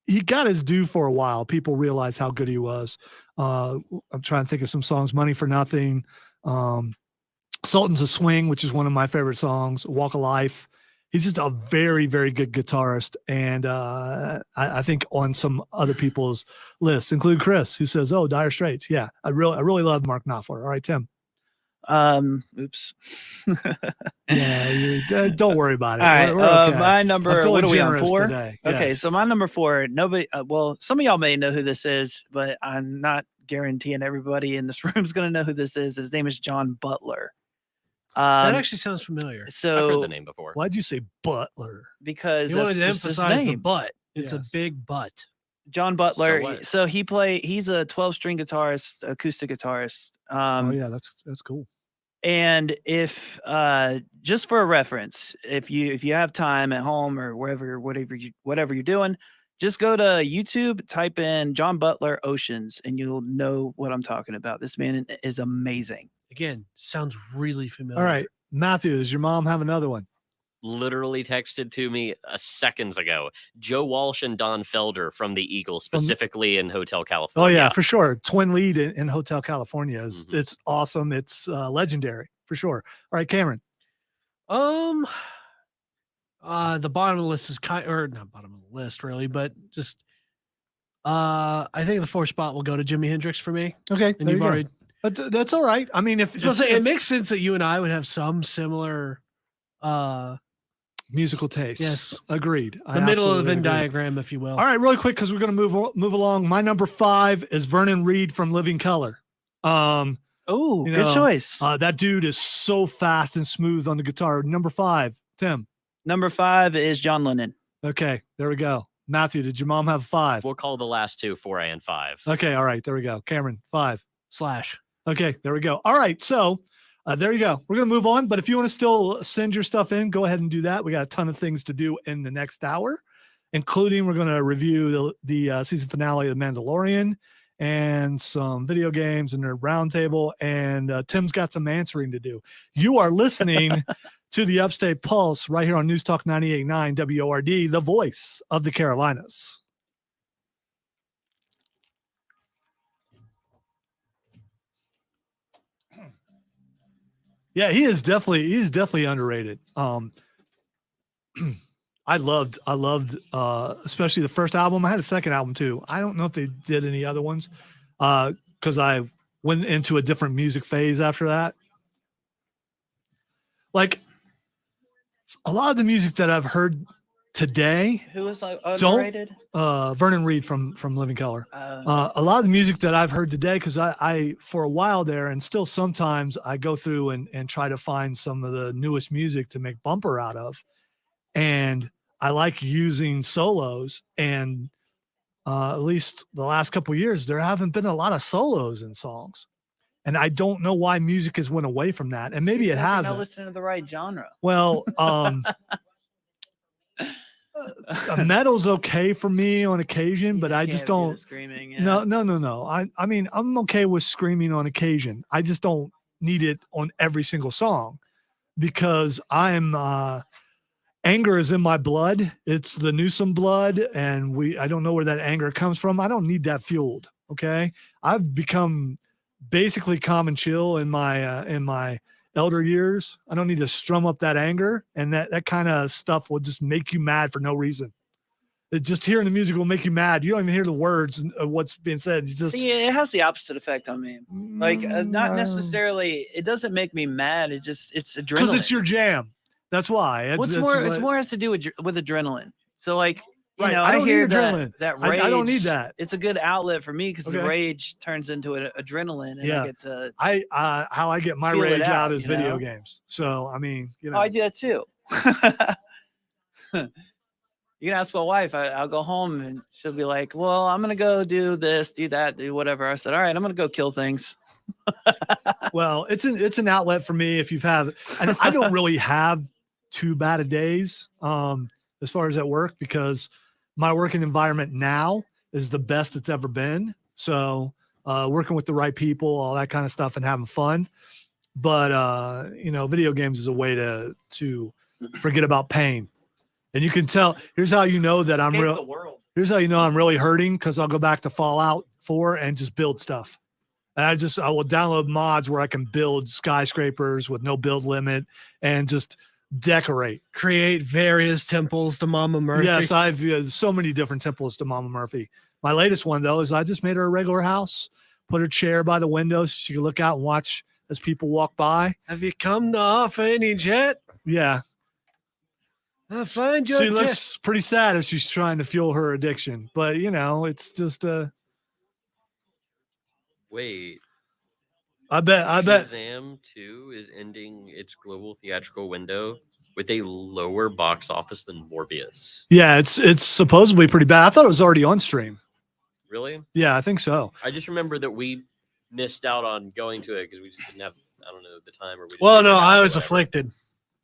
he got his due for a while. People realized how good he was. I'm trying to think of some songs. Money for Nothing, Sultans of Swing, which is one of my favorite songs, Walk of Life. He's just a very, very good guitarist. And I think on some other people's lists, including Chris, who says, oh, Dire Straits. Yeah, I really love Mark Knopfler. All right, Tim. Oops. Yeah, don't worry about it. All right. We're okay. My I'm number. feeling What are we on? generous 4? today. Okay, Yes. so my number 4. Nobody. Well, some of y'all may know who this is, but I'm not guaranteeing everybody in this room is going to know who this is. His name is John Butler. That actually sounds familiar. So I've heard the name before. Why'd you say Butler? because You that's wanted to just his emphasize the name. butt. It's Yes. a big butt. John Butler. what? So he's a 12-string guitarist, acoustic guitarist. Oh yeah, that's cool. And if just for a reference, if you have time at home or whatever you're doing, just go to YouTube, type in John Butler Oceans, and you'll know what I'm talking about. This man is amazing. Again, sounds really familiar. All right, Matthew, does your mom have another one? Literally texted to me seconds ago. Joe Walsh and Don Felder from the Eagles, specifically in Hotel Oh California. yeah, for sure. Twin lead in Hotel California is Mhm. it's awesome. It's legendary for sure. All right, Cameron. The bottom of the list is or not bottom of the list really, but just I think the 4th spot will go to Jimi Hendrix for me. Okay, And there you've you go. already But that's all right. I mean, if it makes sense that you and I would have some similar musical taste, Yes. agreed. the middle of the Venn agree. diagram, if you will. All right, really quick because we're going to move along. My number 5 is Vernon Reid from Living Color. Oh, You good know, choice. That dude is so fast and smooth on the guitar. Number 5, Tim. Number 5 is John Lennon. Okay, there we go. Matthew, did your mom have a 5? We'll call the last 2 4 and 5. Okay, all right, there we go. Cameron, 5. Slash. Okay, there we go. All right, so there you go. We're going to move on, but if you want to still send your stuff in, go ahead and do that. We got a ton of things to do in the next hour, including we're going to review the season finale of The Mandalorian and some video games and their roundtable, and Tim's got some answering to do. You are listening to the Upstate Pulse right here on News Talk 98.9 WORD, the voice of the Carolinas. Yeah, he's definitely underrated. I loved especially the first album. I had a second album too. I don't know if they did any other ones because I went into a different music phase after that. Like a lot of the music that I've heard today, Who was like Don't- underrated? Vernon Reed from Living Color. Uh, A lot of the music that I've heard today, because I for a while there, and still sometimes I go through and try to find some of the newest music to make bumper out of, and I like using solos. And at least the last couple of years, there haven't been a lot of solos in songs, and I don't know why music has went away from that. And maybe it because you're not hasn't. listening to the right genre. Well, metal's okay for me on occasion, You but I can't just do the don't. screaming. No. I mean, I'm okay with screaming on occasion. I just don't need it on every single song because I'm anger is in my blood. It's the Newsom blood, and I don't know where that anger comes from. I don't need that fueled. Okay, I've become basically calm and chill in my elder years. I don't need to strum up that anger, and that kind of stuff will just make you mad for no reason. Just hearing the music will make you mad. You don't even hear the words of what's being said. It's just See, it has the opposite effect on me. Like, not Mm, necessarily. It doesn't make me mad. It's adrenaline. because it's your jam. That's why. It's more has to do with adrenaline. So like, you Right, know, I don't need hear adrenaline. that rage. I don't need that. It's a good outlet for me because the Okay. rage turns into an adrenaline, and Yeah. I get to. How I get my Feel it rage out out, is you video know? games. So I mean, Oh, I do that too. You can ask my wife. I'll go home and she'll be like, "Well, I'm gonna go do this, do that, do whatever." I said, "All right, I'm gonna go kill things." well, it's an outlet for me if and I don't really have too bad of days as far as at work because my working environment now is the best it's ever been. So working with the right people, all that kind of stuff, and having fun. But video games is a way to forget about pain. And you can tell. Here's how you know that I'm Escape real. the world. Here's how you know I'm really hurting because I'll go back to Fallout 4 and just build stuff. And I will download mods where I can build skyscrapers with no build limit and just decorate. Create various temples to Mama Murphy. Yes, I've so many different temples to Mama Murphy. My latest one though is I just made her a regular house, put her chair by the window so she can look out and watch as people walk by. Have you come to orphanage yet? Yeah. I find your She looks pretty sad as she's trying to fuel her addiction, but it's just Wait, I bet Shazam 2 is ending its global theatrical window with a lower box office than Morbius. yeah, it's supposedly pretty bad. I thought it was already on stream. Really? Yeah, I think so. I just remember that we missed out on going to it because we just didn't have, I don't know, the time. Or we didn't Well, figure it no, out I or was whatever. afflicted.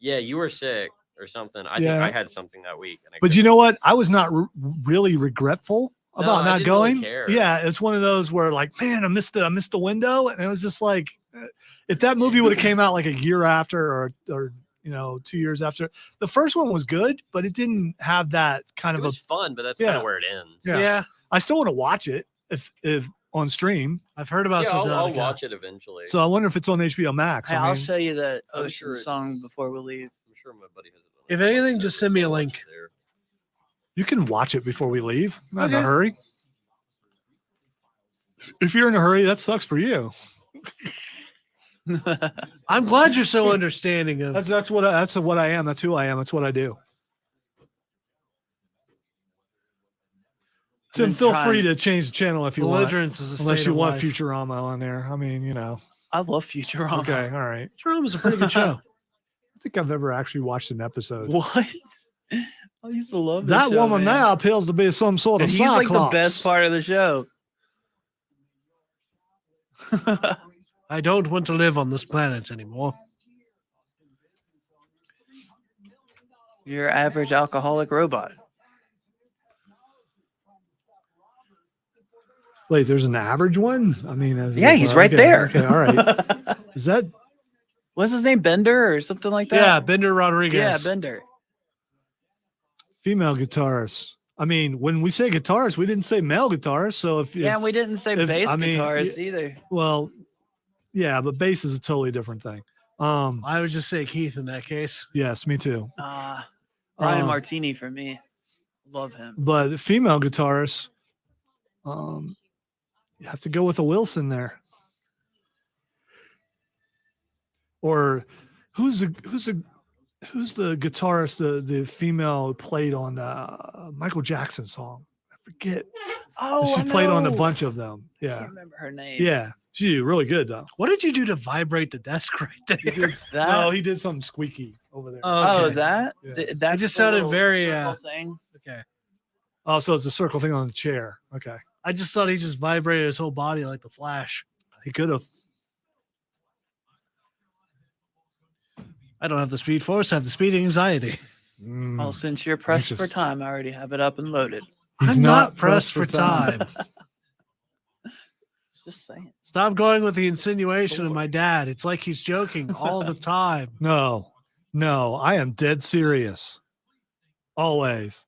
Yeah, you were sick or something. I Yeah. think I had something that week. And I But couldn't- you know what? I was not really regretful No, about I not didn't really going. care. Yeah, it's one of those where like, man, I missed the window, and it was just like, if that movie would have came out like a year after or 2 years after, the first one was good, but it didn't have that kind it of was fun, but that's Yeah. kind of where it ends. Yeah. Yeah. I still want to watch it if on stream. I've heard about Yeah, I'll Subnautica. watch it eventually. So I wonder if it's on HBO Max. Hey, I I'll mean, show you the I'm ocean sure it's- song before we leave. I'm sure my buddy has it. on If his anything, phone, just so send me a I'll watch link. it there. you can watch it before we leave. Not in a Okay. hurry. If you're in a hurry, that sucks for you. I'm glad you're so understanding of. That's what I am. That's who I am. That's what I do. Tim, been feel free trying- to change the channel if you want, Belligerence is a unless state you of want life. Futurama on there. I mean, I love Futurama. Okay, all right. Futurama's a pretty good show. I think I've ever actually watched an episode. What? I used to love That show, woman man. now appeals to be some sort of He's cyclops. like the best part of the show. I don't want to live on this planet anymore. Your average alcoholic robot. Wait, there's an average one? I mean, Yeah, he's right there. Okay, all right. Is that What's his name? Bender or something like that? Yeah, Bender Rodriguez. Yeah, Bender. female guitarist? I mean, when we say guitarist, we didn't say male guitarist. So if Yeah, we didn't say if- bass I mean, guitarist either. well, yeah, but bass is a totally different thing. I would just say Keith in that case. Yes, me too. Brian Um, Martini for me. Love him. But female guitarist, you have to go with a Wilson there. Or who's a who's the guitarist, the female who played on the Michael Jackson song? I forget. Oh, She I played on a know. bunch of them. I Yeah. can't remember her name. Yeah. She really good though. What did you do to vibrate the desk right there? That? No, he did something squeaky over there. Oh, Okay. that? Yeah. That's It just the sounded little very, circle thing. Okay. Oh, so it's a circle thing on the chair. Okay. I just thought he just vibrated his whole body like the Flash. He could have. I don't have the speed force, I have the speed anxiety. Well, since you're pressed for Anxious. time, I already have it up and loaded. He's I'm not pressed for time. Just saying. Stop going with the insinuation of my dad. It's like he's joking all the time. No, I am dead serious. Always.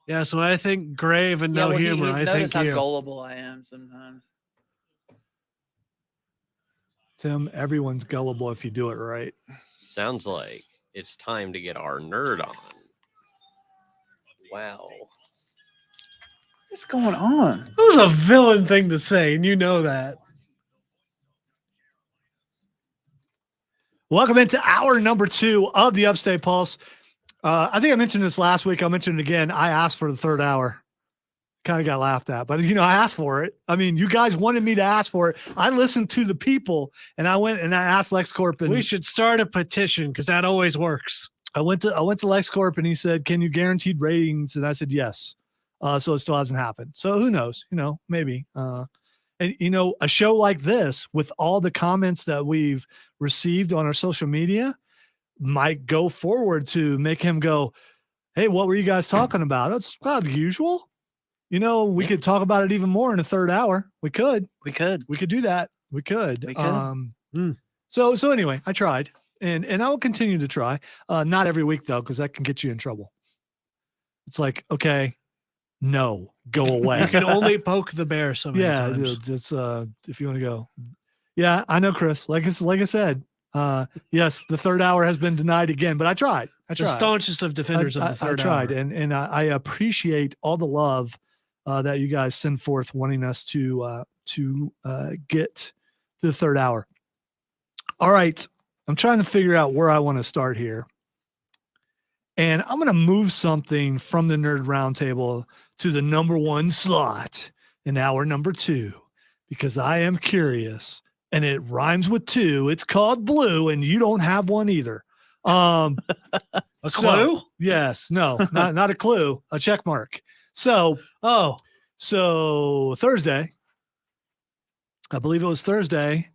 Yeah, so when I think grave and no well, humor, he's I noticed think how you. gullible I am sometimes. Tim, everyone's gullible if you do it right. Sounds like it's time to get our nerd on. Wow. What's going on? That was a villain thing to say, and you know that. Welcome into hour number 2 of the Upstate Pulse. I think I mentioned this last week. I'll mention it again. I asked for the third hour. Kind of got laughed at, but I asked for it. I mean, you guys wanted me to ask for it. I listened to the people, and I went and I asked LexCorp, and We should start a petition because that always works. I went to LexCorp, and he said, "Can you guaranteed ratings?" And I said, "Yes." So it still hasn't happened. So who knows? Maybe. And a show like this with all the comments that we've received on our social media might go forward to make him go, "Hey, what were you guys talking about?" It's not the usual. We could talk about it even more in a third hour. We could do that. We could. So anyway, I tried, and I will continue to try. Not every week though, because that can get you in trouble. It's like, okay, no, go away. You can only poke the bear so many Yeah, times. it's if you want to go. Yeah, I know, Chris. Like I said, yes, the third hour has been denied again, but I tried. The staunchest of defenders of the third I tried, hour. and I appreciate all the love that you guys send forth, wanting us to get to the third hour. All right, I'm trying to figure out where I want to start here, and I'm going to move something from the Nerd Roundtable to the number 1 slot in hour number 2 because I am curious, and it rhymes with 2. It's called Blue, and you don't have one either. A clue? Yes, no, not a clue, a check mark. So Thursday, I believe it was Thursday,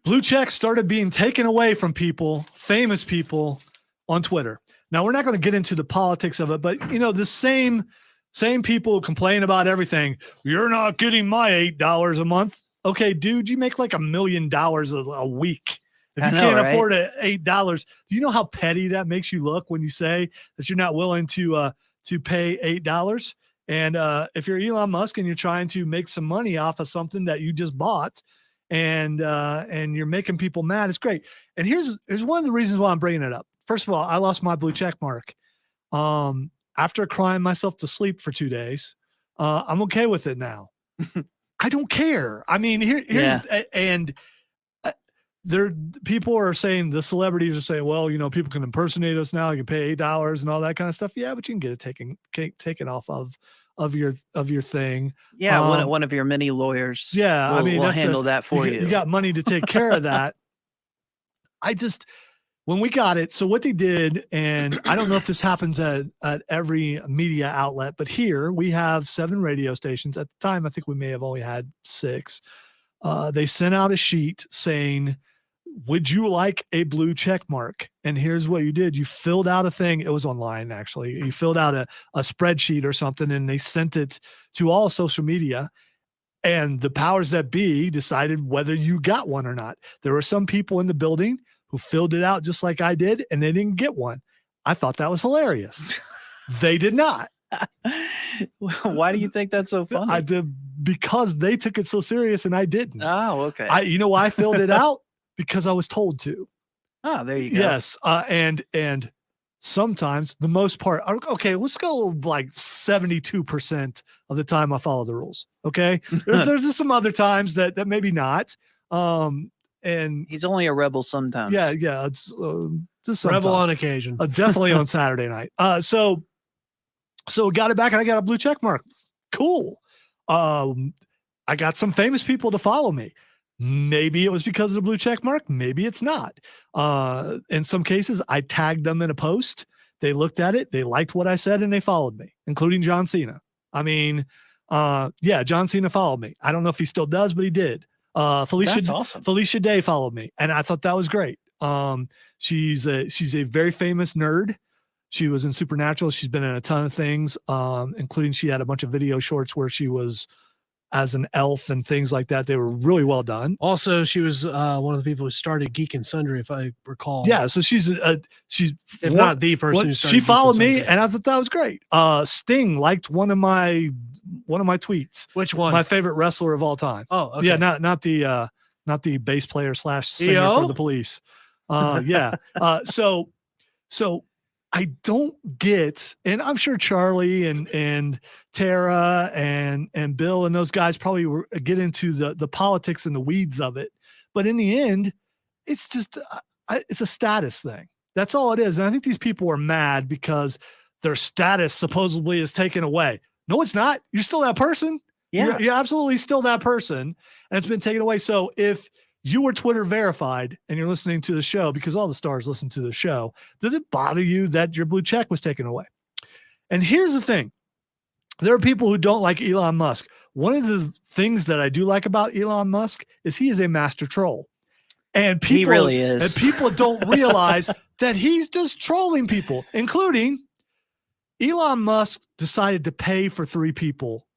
blue checks started being taken away from people, famous people on Twitter. Now, we're not going to get into the politics of it, but the same people who complain about everything. You're not getting my $8 a month. Okay, dude, you make like $1 million a week. If you can't afford $8, do you know how petty that makes you look when you say that you're not willing to pay $8? And if you're Elon Musk and you're trying to make some money off of something that you just bought, and you're making people mad, it's great. And here's one of the reasons why I'm bringing it up. First of all, I lost my blue check mark after crying myself to sleep for 2 days. I'm okay with it now. I don't care. I mean, people are saying, the celebrities are saying, well, people can impersonate us now. You can pay $8 and all that kind of stuff. Yeah, but you can get it taken off of your thing. Yeah, one of your many lawyers. Yeah, will handle that for you. You got money to take care of that. When we got it, so what they did, and I don't know if this happens at every media outlet, but here we have 7 radio stations. At the time, I think we may have only had 6. They sent out a sheet saying, would you like a blue check mark? And here's what you did. You filled out a thing. It was online, actually. You filled out a spreadsheet or something, and they sent it to all social media. And the powers that be decided whether you got one or not. There were some people in the building who filled it out just like I did, and they didn't get one. I thought that was hilarious. They did not. Why do you think that's so funny? I did, because they took it so serious and I didn't. Oh, okay. I filled it out because I was told to. Oh, there you go. Yes. And sometimes, the most part, okay, let's go like 72% of the time I follow the rules. Okay. There's just some other times that maybe not. And he's only a rebel sometimes. yeah. It's Just Rebel sometimes. on occasion. Definitely on Saturday night. So got it back and I got a blue check mark. Cool. I got some famous people to follow me. Maybe it was because of the blue check mark. Maybe it's not. In some cases, I tagged them in a post. They looked at it. They liked what I said and they followed me, including John Cena. I mean, yeah, John Cena followed me. I don't know if he still does, but he did. That's awesome. Felicia Day followed me, and I thought that was great. She's a very famous nerd. She was in Supernatural. She's been in a ton of things, including she had a bunch of video shorts where she was as an elf and things like that. They were really well done. Also, she was one of the people who started Geek and Sundry, if I recall. Yeah, so she's if not the person who started she Geek followed and me, Sundry. and I thought that was great. Sting liked one of my tweets. Which one? My favorite wrestler of all time. Oh, okay. Yeah, not the bass player / singer EO? for the Police. Yeah. So I don't get, and I'm sure Charlie and Tara and Bill and those guys probably get into the politics and the weeds of it, but in the end, it's just it's a status thing. That's all it is. And I think these people are mad because their status supposedly is taken away. No, it's not. You're still that person. Yeah. You're absolutely still that person, and it's been taken away. So if you were Twitter verified and you're listening to the show, because all the stars listen to the show, does it bother you that your blue check was taken away? And here's the thing. There are people who don't like Elon Musk. One of the things that I do like about Elon Musk is he is a master troll. And people, He really is. And people don't realize that he's just trolling people, including Elon Musk decided to pay for 3 people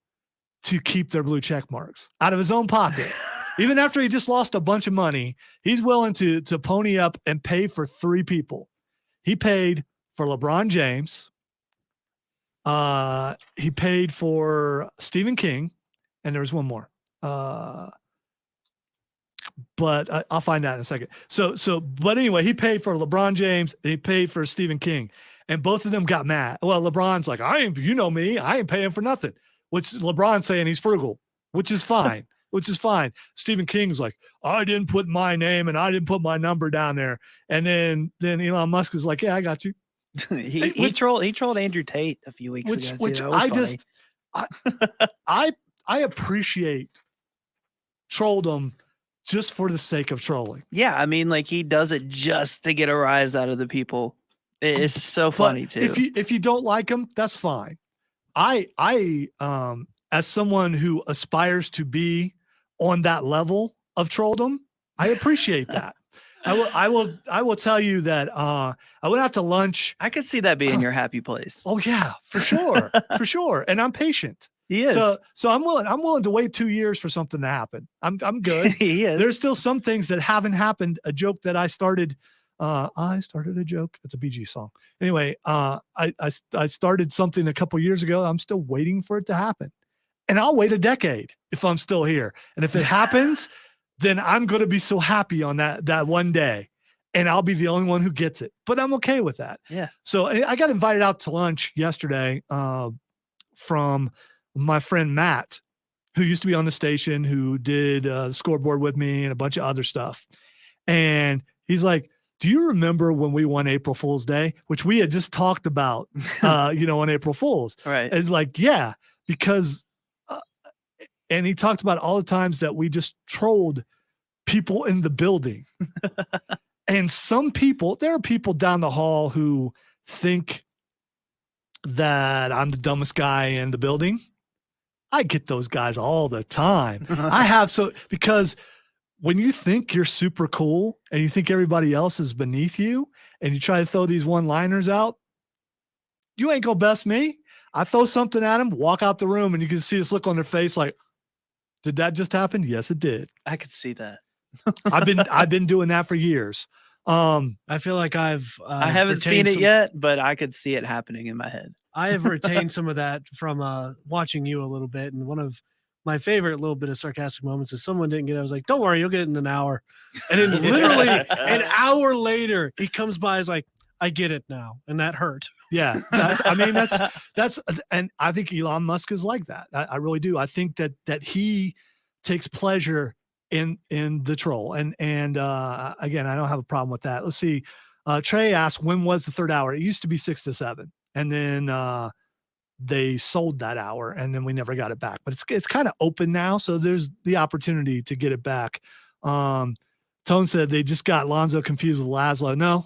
to keep their blue check marks out of his own pocket. Even after he just lost a bunch of money, he's willing to pony up and pay for 3 people. He paid for LeBron James. He paid for Stephen King, and there was one more. But I'll find that in a second. But anyway, he paid for LeBron James and he paid for Stephen King, and both of them got mad. Well, LeBron's like, you know me, I ain't paying for nothing. Which LeBron's saying he's frugal, which is fine. Stephen King's like, I didn't put my name and I didn't put my number down there. And then Elon Musk is like, yeah, I got you. he trolled Andrew Tate a few weeks ago. Which That was funny. I appreciate trolldom just for the sake of trolling. Yeah, I mean, like he does it just to get a rise out of the people. It's so funny too. If you don't like him, that's fine. I as someone who aspires to be on that level of trolldom, I appreciate that. I will tell you that I went out to lunch. I could see that being your happy place. Oh yeah, for sure. For sure. And I'm patient. He is. So I'm willing to wait 2 years for something to happen. I'm good. He is. There's still some things that haven't happened. A joke that I started a joke. It's a BG song. Anyway, I started something a couple years ago. I'm still waiting for it to happen. And I'll wait a decade if I'm still here. And if it happens, then I'm going to be so happy on that one day. And I'll be the only one who gets it. But I'm okay with that. Yeah. So I got invited out to lunch yesterday from my friend Matt, who used to be on the station, who did the scoreboard with me and a bunch of other stuff. And he's like, do you remember when we won April Fool's Day, which we had just talked about, on April Fool's? Right. It's like, yeah, because, and he talked about all the times that we just trolled people in the building. And there are people down the hall who think that I'm the dumbest guy in the building. I get those guys all the time. Because when you think you're super cool and you think everybody else is beneath you and you try to throw these one-liners out, you ain't gonna best me. I throw something at them, walk out the room, and you can see this look on their face like, did that just happen? Yes, it did. I could see that. I've been doing that for years. I feel like I haven't seen it yet, but I could see it happening in my head. I have retained some of that from watching you a little bit. And one of my favorite little bit of sarcastic moments is someone didn't get it. I was like, don't worry, you'll get it in an hour. And then literally an hour later, he comes by, is like, I get it now. And that hurt. Yeah. That's, and I think Elon Musk is like that. I really do. I think that he takes pleasure in the troll. And again, I don't have a problem with that. Let's see. Trey asked, when was the third hour? It used to be 6 to 7. And then they sold that hour and then we never got it back. But it's kind of open now. So there's the opportunity to get it back. Tone said they just got Lonzo confused with Laszlo. No,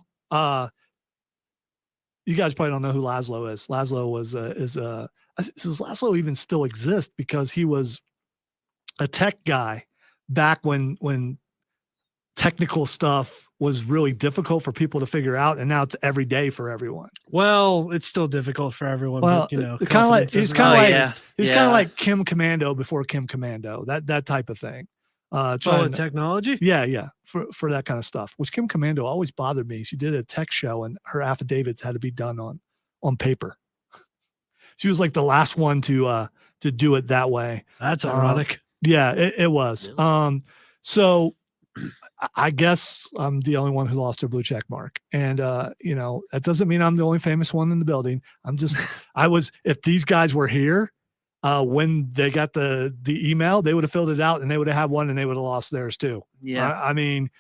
you guys probably don't know who Laszlo is. Laszlo does Laszlo even still exist? Because he was a tech guy back when technical stuff was really difficult for people to figure out, and now it's every day for everyone. Well, it's still difficult for everyone. Well, but, you know, kind of like confidence he's isn't kind of really like used. he's kind of like Kim Commando before Kim Commando. That type of thing. the technology. Yeah, for that kind of stuff. Which Kim Commando always bothered me. She did a tech show, and her affidavits had to be done on paper. She was like the last one to do it that way. That's ironic. Yeah, it was. Yeah. So I guess I'm the only one who lost her blue check mark. And, that doesn't mean I'm the only famous one in the building. If these guys were here, when they got the email, they would have filled it out and they would have had one and they would have lost theirs too. Yeah. I mean,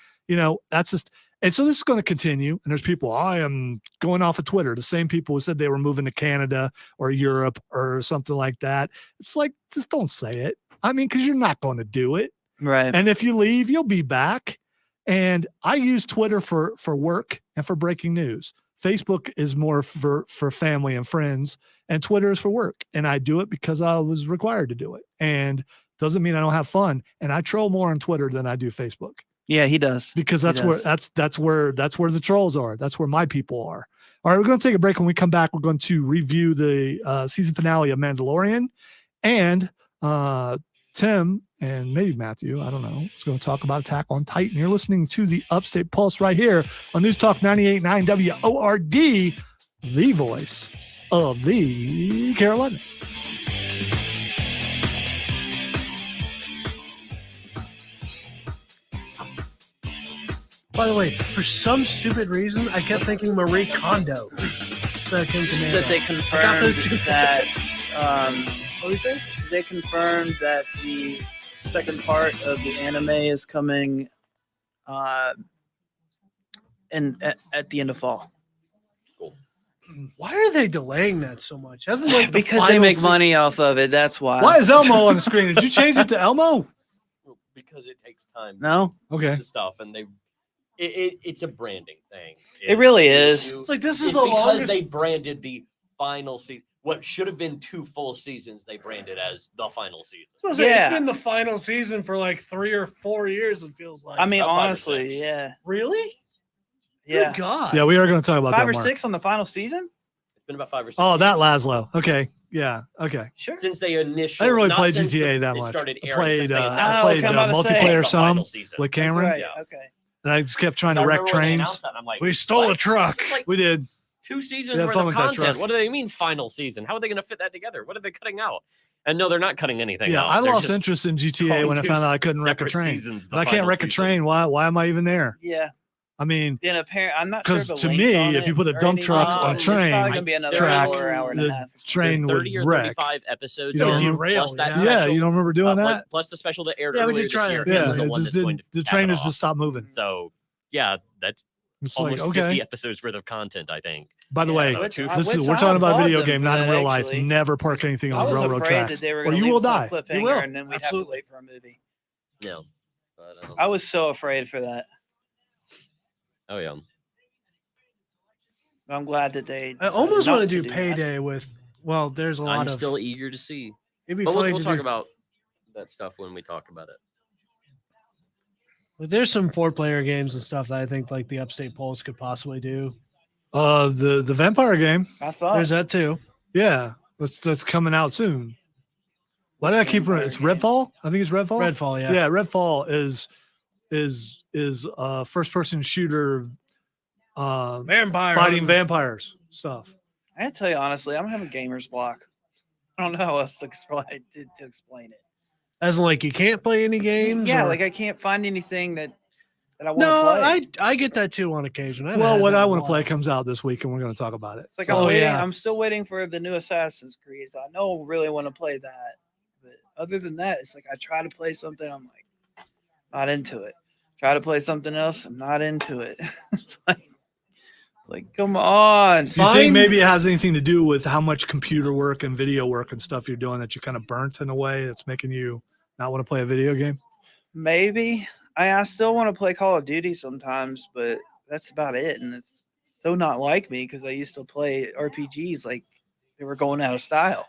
that's just, and so this is going to continue. And there's people, I am going off of Twitter, the same people who said they were moving to Canada or Europe or something like that. It's like, just don't say it. I mean, because you're not going to do it. Right. And if you leave, you'll be back. And I use Twitter for work and for breaking news. Facebook is more for family and friends, and Twitter is for work. And I do it because I was required to do it. And doesn't mean I don't have fun. And I troll more on Twitter than I do Facebook. Yeah, he does. Because that's where the trolls are. That's where my people are. All right, we're going to take a break. When we come back, we're going to review the season finale of Mandalorian, and Tim and maybe Matthew, I don't know, is going to talk about Attack on Titan. You're listening to the Upstate Pulse right here on News Talk 98.9 WORD, the voice of the Carolinas. By the way, for some stupid reason, I kept thinking Marie Kondo. That they confirmed those two. that. What were you saying? They confirmed that the second part of the anime is coming at the end of fall. Why are they delaying that so much? Hasn't like the Because they final make se- money off of it. That's why. Why is Elmo on the screen? Did you change it to Elmo? Because it takes time. No, Okay. To stuff, and it's a branding thing. it really is. It's like this is It's the because longest. they branded the final season. What should have been 2 full seasons, they branded as the final season. Yeah. It's been the final season for like 3 or 4 years. It feels like. I mean, About 5 or honestly, 6. yeah, really? yeah. Good God. Yeah, we are going to talk about 5 that or more. 6 on the final season. It's been about 5 or 6. Oh, that seasons. Laszlo. Okay. Yeah. Okay. Sure. Since they initially, I didn't really not play since GTA the- that it much. started I airing, played, since they I announced played okay, I'm about to say. multiplayer the some final season. with That's Cameron, right. Yeah. Okay. and I just kept trying I to wreck remember when they trains. announced that, I'm like, We stole a what? truck. This is like We did. 2 seasons We had worth fun of with that content. truck. What do they mean final season? How are they going to fit that together? What are they cutting out? And no, they're not cutting anything Yeah, out. I They're lost just interest in GTA calling when I 2 found out I couldn't wreck a separate train. seasons If the I can't final wreck a season. train, why am I even there? Yeah. I mean, Then apparently, I'm not sure. because the to link me, on if it you put a or dump anything. truck on a It's probably train gonna be another track, hour, hour and a the half. train would 30 or wreck. 35 episodes. You don't in, remember- plus that Yeah. special. Yeah, you don't remember doing that? Plus the special that aired Yeah, we earlier did this try year. it. and Yeah, then the it one just that's going didn't. to The cap train it has off. just stopped moving. So yeah, that's It's like almost 50 okay. episodes worth of content, I think. By the Yeah, way, which- we're which talking I about applaud video them game, for not in that, real life. actually. Never park anything I on was railroad afraid tracks, that they were or going to you leave will us on die. a cliffhanger, You will. and then we'd have Absolutely. to wait for a movie. No. But, I was so afraid for that. Oh yeah. I'm glad that they. I almost want want to do Payday with. Well, there's a lot I'm of. still eager to see. It'd be But funny we'll to talk do. about that stuff when we talk about it. Like, there's some 4-player games and stuff that I think like the Upstate Pulse could possibly do. The vampire game. I thought. There's that too. Yeah, that's coming out soon. Why did I keep? It's Redfall. I think it's Redfall. Redfall, yeah. Yeah, Redfall is first person shooter, Vampire fighting vampires stuff. I gotta tell you honestly, I'm having gamer's block. I don't know how else to explain it. As in, like, you can't play any games. Yeah, or- like I can't find anything that I want no, to play. I get that too on occasion. I've Well, had what that I a want to lot. play comes out this week, and we're going to talk about it. It's like So- I'm waiting. yeah. I'm still waiting for the new Assassin's Creed. So I know I really want to play that. But other than that, it's like I try to play something, I'm like not into it. Try to play something else, I'm not into it. It's like It's like, come on. Do you think maybe it has anything to do with how much computer work and video work and stuff you're doing that you kind of burnt in a way that's making you not want to play a video game? Maybe. I still want to play Call of Duty sometimes, but that's about it. And it's so not like me because I used to play RPGs like they were going out of style.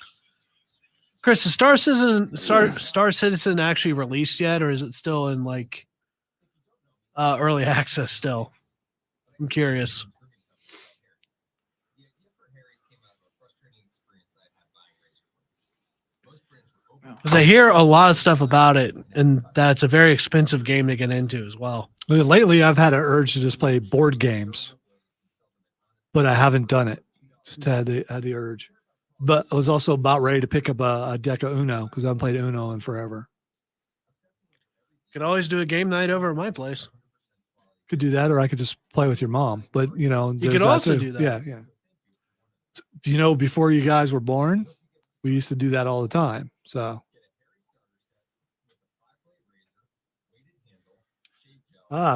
Chris, is Star Citizen actually released yet, or is it still in like early access still? I'm curious. Because I hear a lot of stuff about it, and that's a very expensive game to get into as well. Lately, I've had an urge to just play board games, but I haven't done it. Just had the urge. But I was also about ready to pick up a deck of Uno because I haven't played Uno in forever. Could always do a game night over at my place. Could do that, or I could just play with your mom. But you know, You could also do that. Yeah. You know, before you guys were born, we used to do that all the time. So.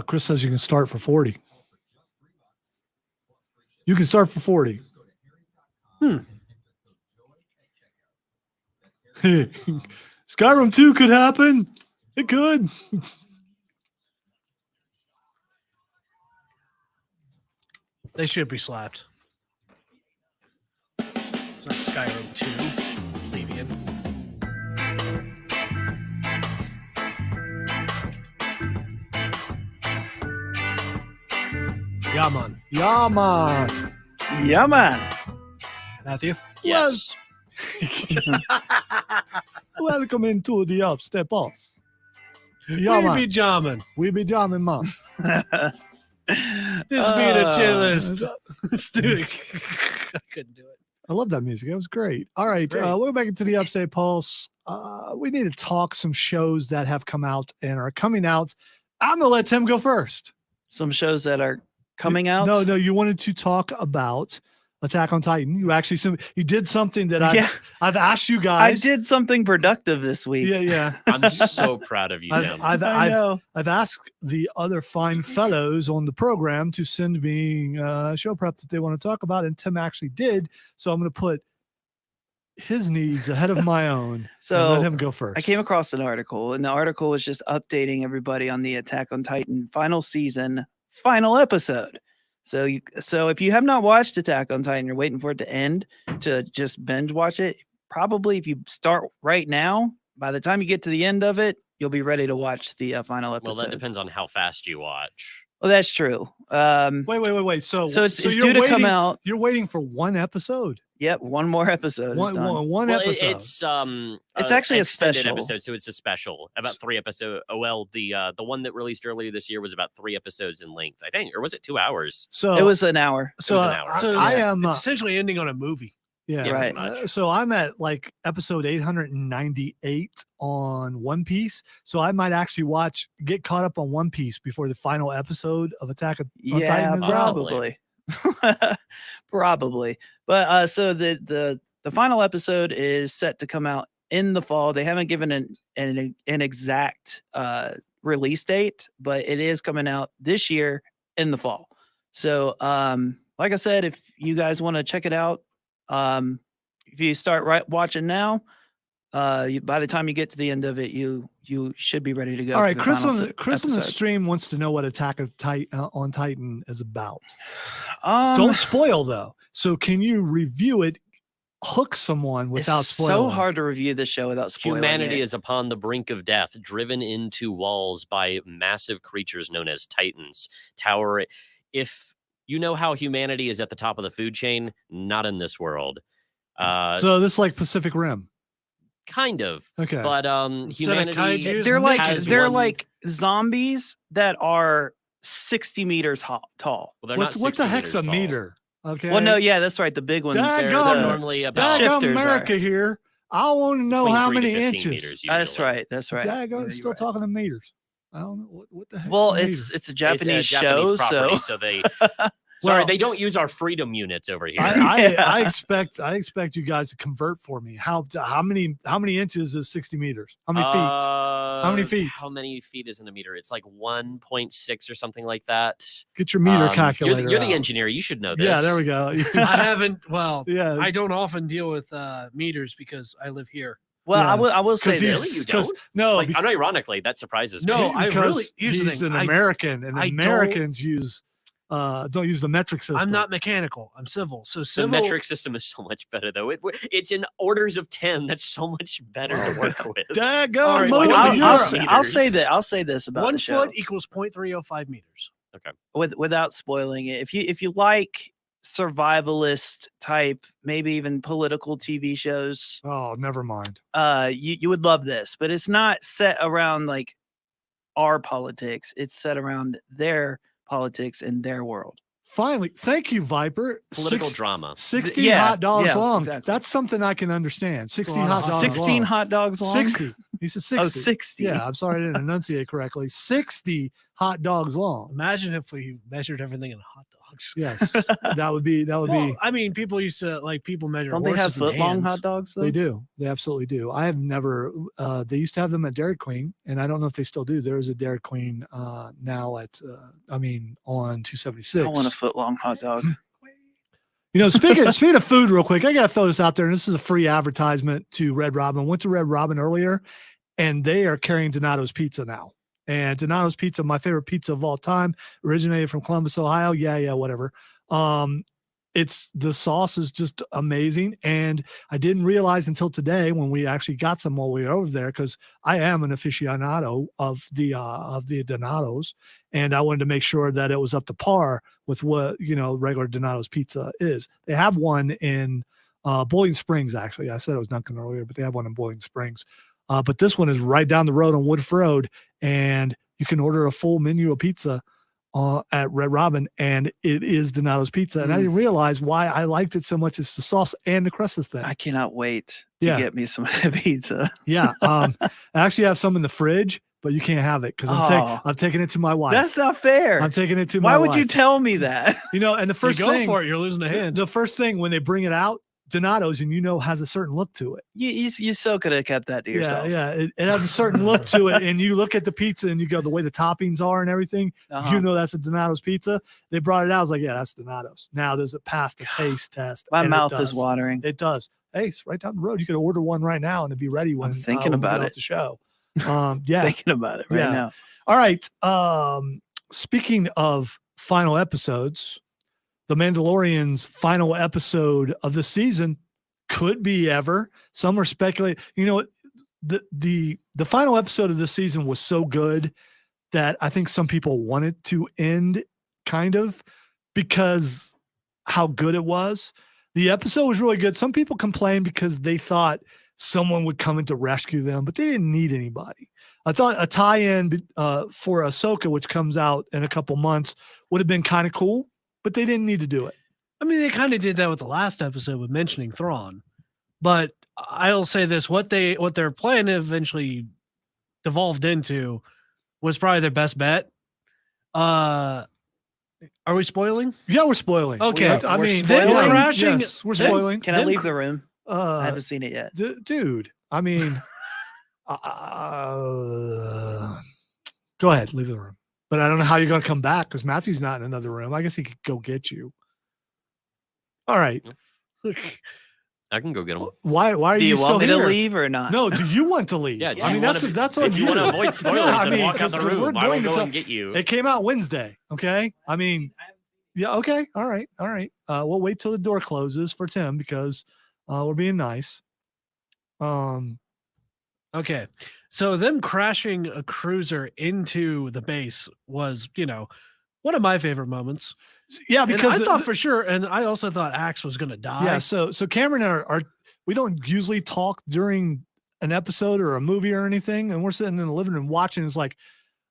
Chris says you can start for 40. You can start for 40. Skyrim 2 could happen. It could. They should be slapped. It's not Skyrim 2. Levian. Yeah, man. Yeah, man. Yeah, man. Matthew? Yes. Welcome into the Upstate Pulse. Yeah, we man. be jamming. We be jamming, man. This be the chillest. Dude, I couldn't do it. I love that music. It was great. All right. great. We're back into the Upstate Pulse. We need to talk some shows that have come out and are coming out. I'm going to let Tim go first. Some shows that are coming out. No, you wanted to talk about Attack on Titan. You actually you did something that I've asked you I guys. did something productive this week. Yeah. I'm so proud of you, Tim. I know. I've asked the other fine fellows on the program to send me show prep that they want to talk about, and Tim actually did. So I'm going to put his needs ahead of my own. So and let him go first. I came across an article, and the article was just updating everybody on the Attack on Titan final season, final episode. So if you have not watched Attack on Titan, you're waiting for it to end to just binge watch it. Probably if you start right now, by the time you get to the end of it, you'll be ready to watch the final episode. Well, that depends on how fast you watch. Well, that's true. Wait. So it's you're due to come out. You're waiting for one episode. Yep, one more episode. One Well, episode. It's actually a extended special episode, so it's a special. About 3 episodes. Well, the one that released earlier this year was about 3 episodes in length, I think, or was it 2 hours? So it was an hour. So was an hour. I am. It's essentially ending on a movie. Yeah, Right. So I'm at like episode 898 on One Piece. So I might actually get caught up on One Piece before the final episode of Attack on Titan is out. Probably. Probably. But so the final episode is set to come out in the fall. They haven't given an exact release date, but it is coming out this year in the fall. So like I said, if you guys want to check it out, if you start watching now, by the time you get to the end of it, you should be ready to go. All right, Chris on the episode. stream wants to know what Attack on Titan is about. Um, Don't spoil though. So can you review it, hook someone without it's spoiling? so hard to review this show without spoiling Humanity it. is upon the brink of death, driven into walls by massive creatures known as Titans. If you know how humanity is at the top of the food chain, not in this world. So this is like Pacific Rim. Kind of. Okay. But Instead of humanity kaijus, They're has like zombies that are 60 meters tall. Well, they're not What the 60 heck's a meters tall. meter? Okay. Well, no, yeah, that's right. The big ones. Daggum. They're The- normally about shift- Daggum shifters America are. here. I want to know between how 3 to many 15 inches. meters That's usually. right. That's right. Daggum, Yeah, it's you're still right. talking in meters. I don't know what the heck. Well, a it's a It's Japanese show, property, so they Sorry, Well- they don't use our freedom units over here. I expect you guys to convert for me. How many inches is 60 meters? How many feet? How many feet? How many feet is in a meter? It's like 1.6 or something like that. Get your meter You're calculator. the out. engineer. You should know this. Yeah, there we go. I haven't. Well, Yeah, I don't often deal with meters because I live here. Well, I Yes. will say 'Cause this. Really? You 'cause- don't? no, Like, unironically, that surprises me. No, I really. because Here's the he's thing. an American, and I don't- Americans don't use the metric system. I'm not mechanical. I'm civil. So The civil. metric system is so much better, though. It's in orders of 10. That's so much better to work with. Daggone All right, motor well, I'll Europe. say that. I'll say this about 1 the show foot equals 0.305 meters. without spoiling it. If you like survivalist type, maybe even political TV shows, Oh, never mind. you would love this. But it's not set around like our politics. It's set around their politics in their world. Finally, thank you, Viper. Political drama. 60 Yeah, hot dogs yeah, long. exactly. That's something I can understand. 60 a lot hot of dogs 16 long. hot dogs long. 60. He said 60. Oh, 60. Yeah, I'm sorry I didn't enunciate correctly. 60 hot dogs long. Imagine if we measured everything in hot dogs. Yes, that would be. Well, I mean, people used to people measure. Don't they have horses in foot long hands. hot dogs though? They do. They absolutely do. I have never. They used to have them at Dairy Queen, and I don't know if they still do. There is a Dairy Queen now at. On 276. I want a foot long hot dog. You know, speaking of food, real quick, I got to throw this out there, and this is a free advertisement to Red Robin. Went to Red Robin earlier, and they are carrying Donato's Pizza now. And Donato's Pizza, my favorite pizza of all time, originated from Columbus, Ohio. Yeah, whatever. It's the sauce is just amazing, and I didn't realize until today when we actually got some while we were over there, because I am an aficionado of the Donatos, and I wanted to make sure that it was up to par with what regular Donato's pizza is. They have one in Boiling Springs, actually. I said it was Duncan earlier, but they have one in Boiling Springs. But this one is right down the road on Woodruff Road, and you can order a full menu of pizza at Red Robin, and it is Donato's Pizza. And I didn't realize why I liked it so much. It's the sauce and the crust is thin. I cannot wait to Yeah. get me some of that pizza. Yeah. I actually have some in the fridge, but you can't have it because I'm taking it to my wife. That's not fair. I'm taking it to my Why wife. would you tell me that? And the first you go thing for it, you're losing a hand. the first thing when they bring it out, Donato's, and has a certain look to it. You so could have kept that to yourself. Yeah. It has a certain look to it. And you look at the pizza and you go, the way the toppings are and everything, Uh-huh. that's a Donato's pizza. They brought it out. I was like, yeah, that's Donato's. Now, does it pass the taste test? My And it mouth is does. watering. It does. Hey, it's right down the road. You could order one right now and it'd be ready when I'm thinking when we get about off it. the show. Yeah. Thinking about it right Yeah. now. All right. Speaking of final episodes, The Mandalorian's final episode of the season could be ever. Some are speculating. The final episode of this season was so good that I think some people wanted to end kind of because how good it was. The episode was really good. Some people complained because they thought someone would come in to rescue them, but they didn't need anybody. I thought a tie-in for Ahsoka, which comes out in a couple months, would have been kind of cool, but they didn't need to do it. I mean, they kind of did that with the last episode with mentioning Thrawn, but I'll say this: what their plan eventually devolved into was probably their best bet. Are we spoiling? Yeah, we're spoiling. Okay. I We're mean, spoiling? yeah, Crashing- yes, we're then- spoiling. Can I leave the room? I haven't Uh, seen it yet. dude, I mean, go ahead, leave the room. But I don't know how you're going to come back because Matthew's not in another room. I guess he could go get you. All right. I can go get them. Why are Do you you still want me here? to leave or not? No, do you want to leave? Yeah, I mean, that's on if you want to you. avoid spoilers, Yeah, I then mean, walk out the 'cause we're room. I going will to go and get you. It came out Wednesday. Okay. I mean, yeah. Okay. All right. We'll wait till the door closes for Tim because we're being nice. Okay. So them crashing a cruiser into the base was, one of my favorite moments. Yeah, And because I thought for sure, and I also thought Axe was going to die. yeah. So Cameron are we don't usually talk during an episode or a movie or anything, and we're sitting in the living room watching. It's like,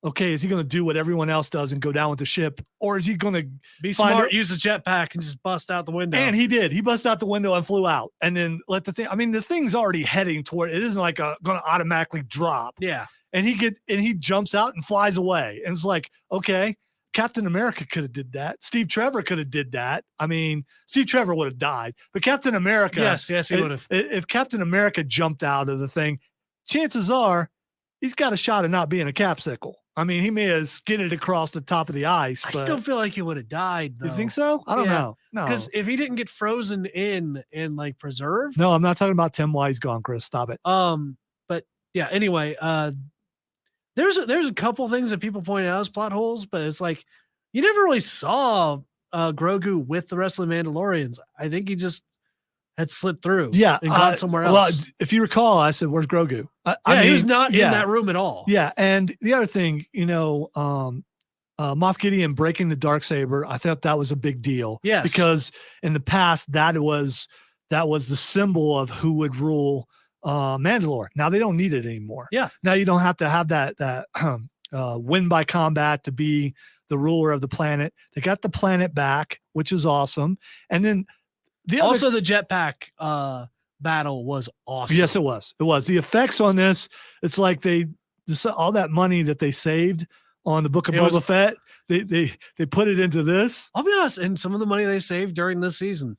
okay, is he going to do what everyone else does and go down with the ship, or is he going to Be find smart, it- use a jetpack, and just bust out the window. And he did. He busted out the window and flew out, and then let the thing. I mean, the thing's already heading toward. It isn't like going to automatically drop. yeah. And he jumps out and flies away, and it's like, okay, Captain America could have did that. Steve Trevor could have did that. I mean, Steve Trevor would have died, but Captain America. Yes, he would have. If Captain America jumped out of the thing, chances are he's got a shot of not being a capsicle. I mean, he may have skidded across the top of the ice. I But still feel like he would have died. Though. you think so? I don't Yeah. know. No, Because if he didn't get frozen in and like preserved. no, I'm not talking about Tim White. He's gone, Chris. Stop it. But yeah. Anyway, there's a couple things that people point out as plot holes, but it's like you never really saw Grogu with the rest of the Mandalorians. I think he just had slipped through. Yeah, and gone somewhere else. Well, if you recall, I said, "Where's Grogu?" I he was mean, not yeah. in that room at all. Yeah, and the other thing, Moff Gideon breaking the Darksaber, I thought that was a big deal. Yes. Because in the past, that was the symbol of who would rule Mandalore. Now they don't need it anymore. Yeah. Now you don't have to have that win by combat to be the ruler of the planet. They got the planet back, which is awesome. And then the jetpack battle was awesome. Yes, it was. It was. The effects on this, it's like all that money that they saved on the Book of Boba Fett, they put it into this. I'll be honest, and some of the money they saved during this season,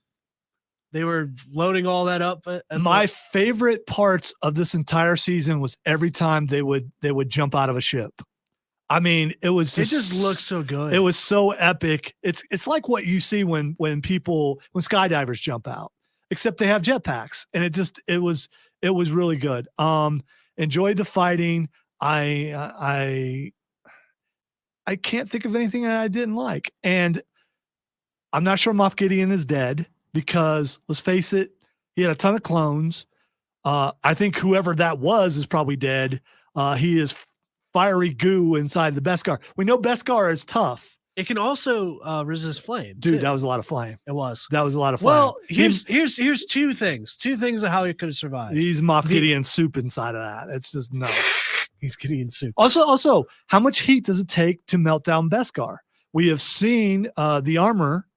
they were loading all that up. My favorite parts of this entire season was every time they would jump out of a ship. I mean, it just looked so good. It was so epic. It's like what you see when skydivers jump out, except they have jetpacks, and it was really good. Enjoyed the fighting. I can't think of anything that I didn't like, and I'm not sure Moff Gideon is dead because let's face it, he had a ton of clones. I think whoever that was is probably dead. He is fiery goo inside the Beskar. We know Beskar is tough. It can also resist flame. Dude, too. that was a lot of flame. It was. That was a lot of flame. Well, here's two things of how he could have survived. He's Moff Gideon soup inside of that. It's just no. He's Gideon soup. Also, how much heat does it take to melt down Beskar? We have seen the armor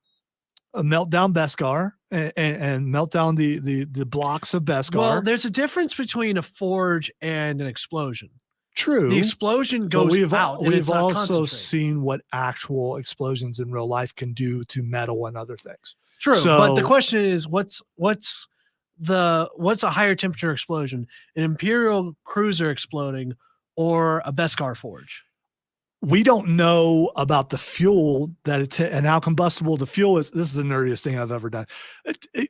melt down Beskar and melt down the blocks of Beskar. Well, there's a difference between a forge and an explosion. True. The explosion goes out. We've also seen what actual explosions in real life can do to metal and other things. True, So, but the question is, what's a higher temperature explosion? An Imperial cruiser exploding or a Beskar forge? we don't know about the fuel that and how combustible the fuel is. This is the nerdiest thing I've ever done.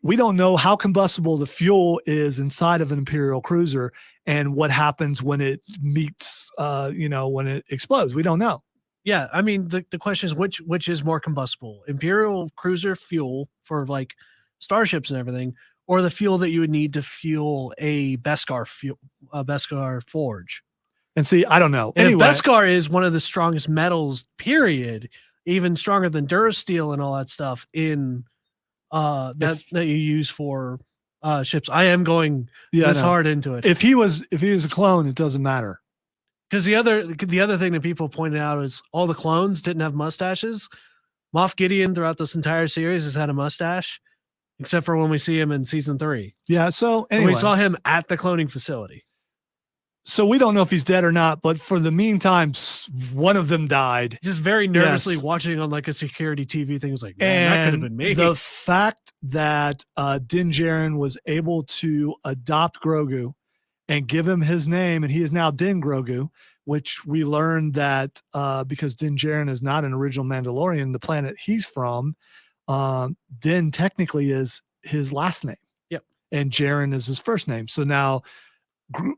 We don't know how combustible the fuel is inside of an Imperial cruiser and what happens when it meets, when it explodes. We don't know. Yeah, I mean, the question is which is more combustible, Imperial cruiser fuel for like starships and everything, or the fuel that you would need to fuel a Beskar forge. And see, I don't know. And anyway, Beskar is one of the strongest metals, period, even stronger than Durasteel and all that stuff in that you use for ships. I am going hard into it. If he was a clone, it doesn't matter. Because the other thing that people pointed out is all the clones didn't have mustaches. Moff Gideon throughout this entire series has had a mustache, except for when we see him in season 3. Yeah. So anyway, we saw him at the cloning facility. So we don't know if he's dead or not, but for the meantime, one of them died. Just very nervously watching on like a security TV thing. It was like, man, that could have been me. The fact that Din Djarin was able to adopt Grogu and give him his name, and he is now Din Grogu, which we learned that because Din Djarin is not an original Mandalorian, the planet he's from, Din technically is his last name. Yep. And Djarin is his first name. So now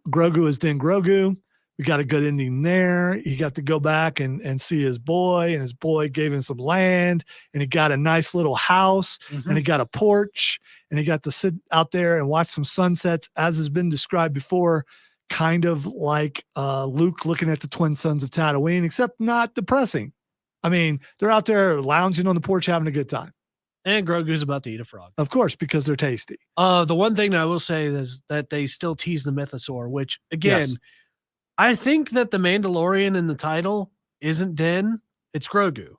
Grogu is Din Grogu. We got a good ending there. He got to go back and see his boy, and his boy gave him some land, and he got a nice little house, and he got a porch, and he got to sit out there and watch some sunsets, as has been described before, kind of like Luke looking at the twin sons of Tatooine, except not depressing. I mean, they're out there lounging on the porch having a good time. And Grogu's about to eat a frog. Of course, because they're tasty. The one thing that I will say is that they still tease the mythosaur, which, again, I think that the Mandalorian in the title isn't Din, it's Grogu.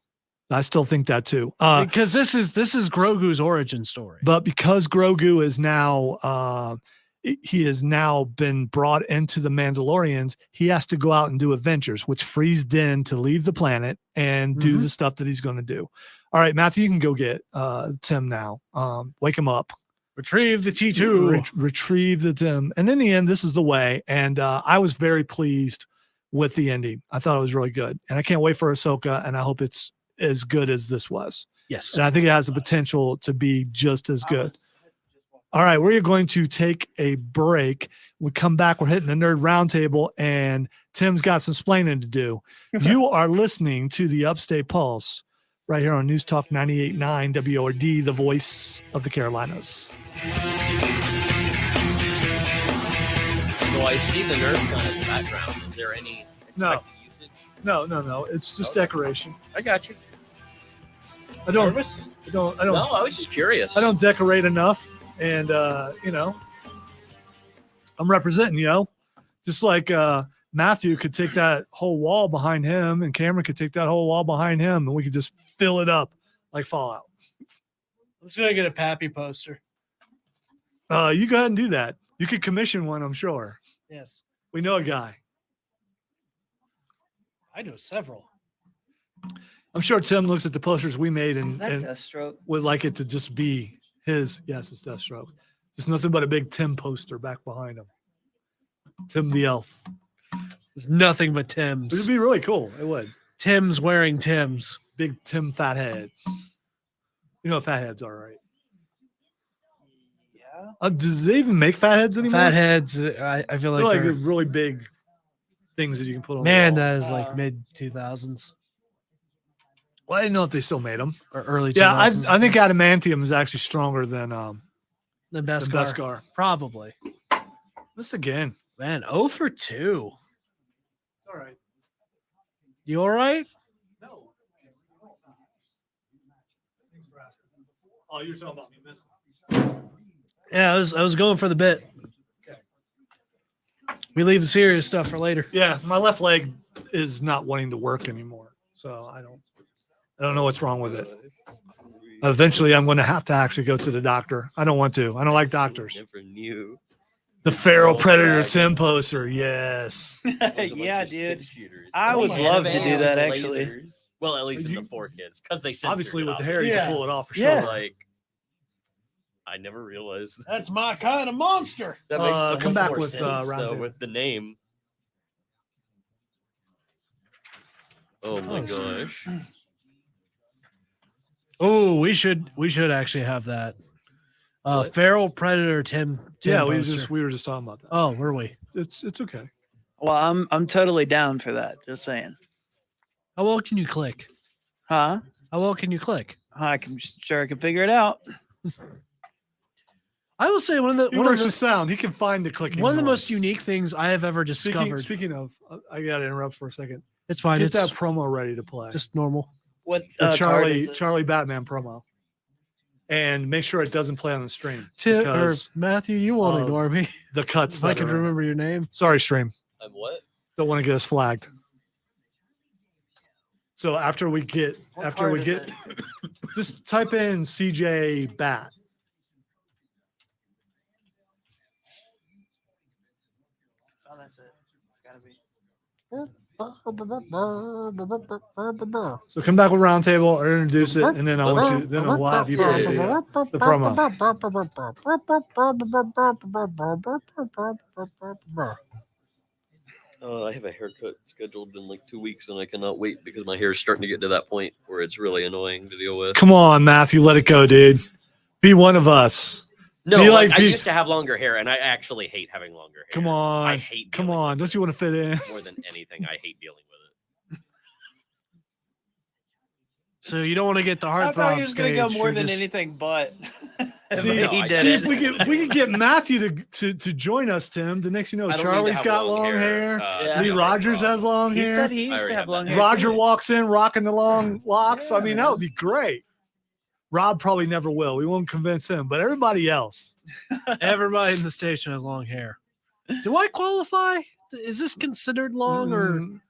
I still think that too. Because this is Grogu's origin story. But because Grogu is now he has now been brought into the Mandalorians. He has to go out and do adventures, which frees Din to leave the planet and do the stuff that he's going to do. All right, Matthew, you can go get Tim now. Wake him up. Retrieve the T2. Retrieve the Tim. And in the end, this is the way. And I was very pleased with the ending. I thought it was really good. And I can't wait for Ahsoka, and I hope it's as good as this was. Yes. And I think it has the potential to be just as good. All right, we're going to take a break. We come back, we're hitting the Nerd Roundtable, and Tim's got some splaining to do. You are listening to the Upstate Pulse right here on News Talk 98.9 WORD, the voice of the Carolinas. So I see the Nerf gun in the background. Is there any No. expected usage? No. It's just decoration. I got you. I don't. Nervous? No, I was just curious. I don't decorate enough, and I'm representing, just like Matthew could take that whole wall behind him, and Cameron could take that whole wall behind him, and we could just fill it up like Fallout. I'm just gonna get a Pappy poster. You go ahead and do that. You could commission one, I'm sure. Yes. We know a guy. I know several. I'm sure Tim looks at the posters we made Is that and Deathstroke? would like it to just be his. Yes, it's Deathstroke. There's nothing but a big Tim poster back behind him. Tim the Elf. There's nothing but It Tim's. would be really cool. It would. Tim's wearing Tim's. Big Tim Fathead. You know what fatheads are, right? Yeah. Does they even make fatheads anymore? Fatheads. I feel They're like, like are- really big things that you can put on. man, the wall. that is like mid 2000s Well, I didn't know if they still made them. or early 2000s. Yeah, I think adamantium is actually stronger than the best Beskar. Probably. This again. Man, 0 for 2. All right. You all right? No. Oh, you're talking about me missing. Yeah, I was going for the bit. Okay. We leave the serious stuff for later. Yeah, my left leg is not wanting to work anymore, so I don't know what's wrong with it. Eventually, I'm going to have to actually go to the doctor. I don't want to. I don't like doctors. Never knew. The Feral Oh, Predator yeah. Tim poster. Yes. Yeah, dude. I would love to do that, actually. Well, at least in You- the 4 kids, because they censored Obviously, it with the out. hair, you Yeah. can pull it off for Yeah. sure. Like, I never realized that. That's my kind of monster. That makes so come much back more with, sense, Roundtable. though, with the name. Oh my gosh. Oh, we should actually have that. What? Feral Predator Tim Yeah, poster. we were just talking about that. Oh, were we? It's okay. Well, I'm totally down for that. Just saying. How well can you click? Huh? How well can you click? I can figure it out. I will say one of He the works with sound. He can find the clicking. one of the most noise. unique things I have ever discovered. Speaking of, I got to interrupt for a second. It's fine. Get It's that promo ready to play. just normal. What the card is it? Charlie Batman promo, and make sure it doesn't play on the stream Or because Matthew, you won't of ignore me. the cuts. If I that can are in. remember your name. Sorry, stream. I'm what? Don't want to get us flagged. So after we get, card is it? just type in CJ Bat. Oh, that's it. It's gotta be. So come back with Roundtable or introduce it, and then I want you. Then we'll have you play the promo. I have a haircut scheduled in like 2 weeks, and I cannot wait because my hair is starting to get to that point where it's really annoying to deal with. Come on, Matthew, let it go, dude. Be one of us. No, Be like, like- I be- used to have longer hair, and I actually hate having longer hair. Come on. I hate. Come dealing on. with Don't it you want to fit in? more than anything? I hate dealing with it. So you don't want to get the I heartthrob thought he was gonna go stage, more you're than just- anything but. See, But he I- did See it. if we could get Matthew to join us, Tim. The next you know, I don't need to Charlie's have got long hair. Yeah. Lee Rogers has long He hair. said he I used already to have have long that. hair. Roger too. walks in rocking the long locks. I Yeah, mean, man. that would be great. Rob probably never will. We won't convince him, but everybody else. Everybody in the station has long hair. Do I qualify? Is this considered long or? Mm,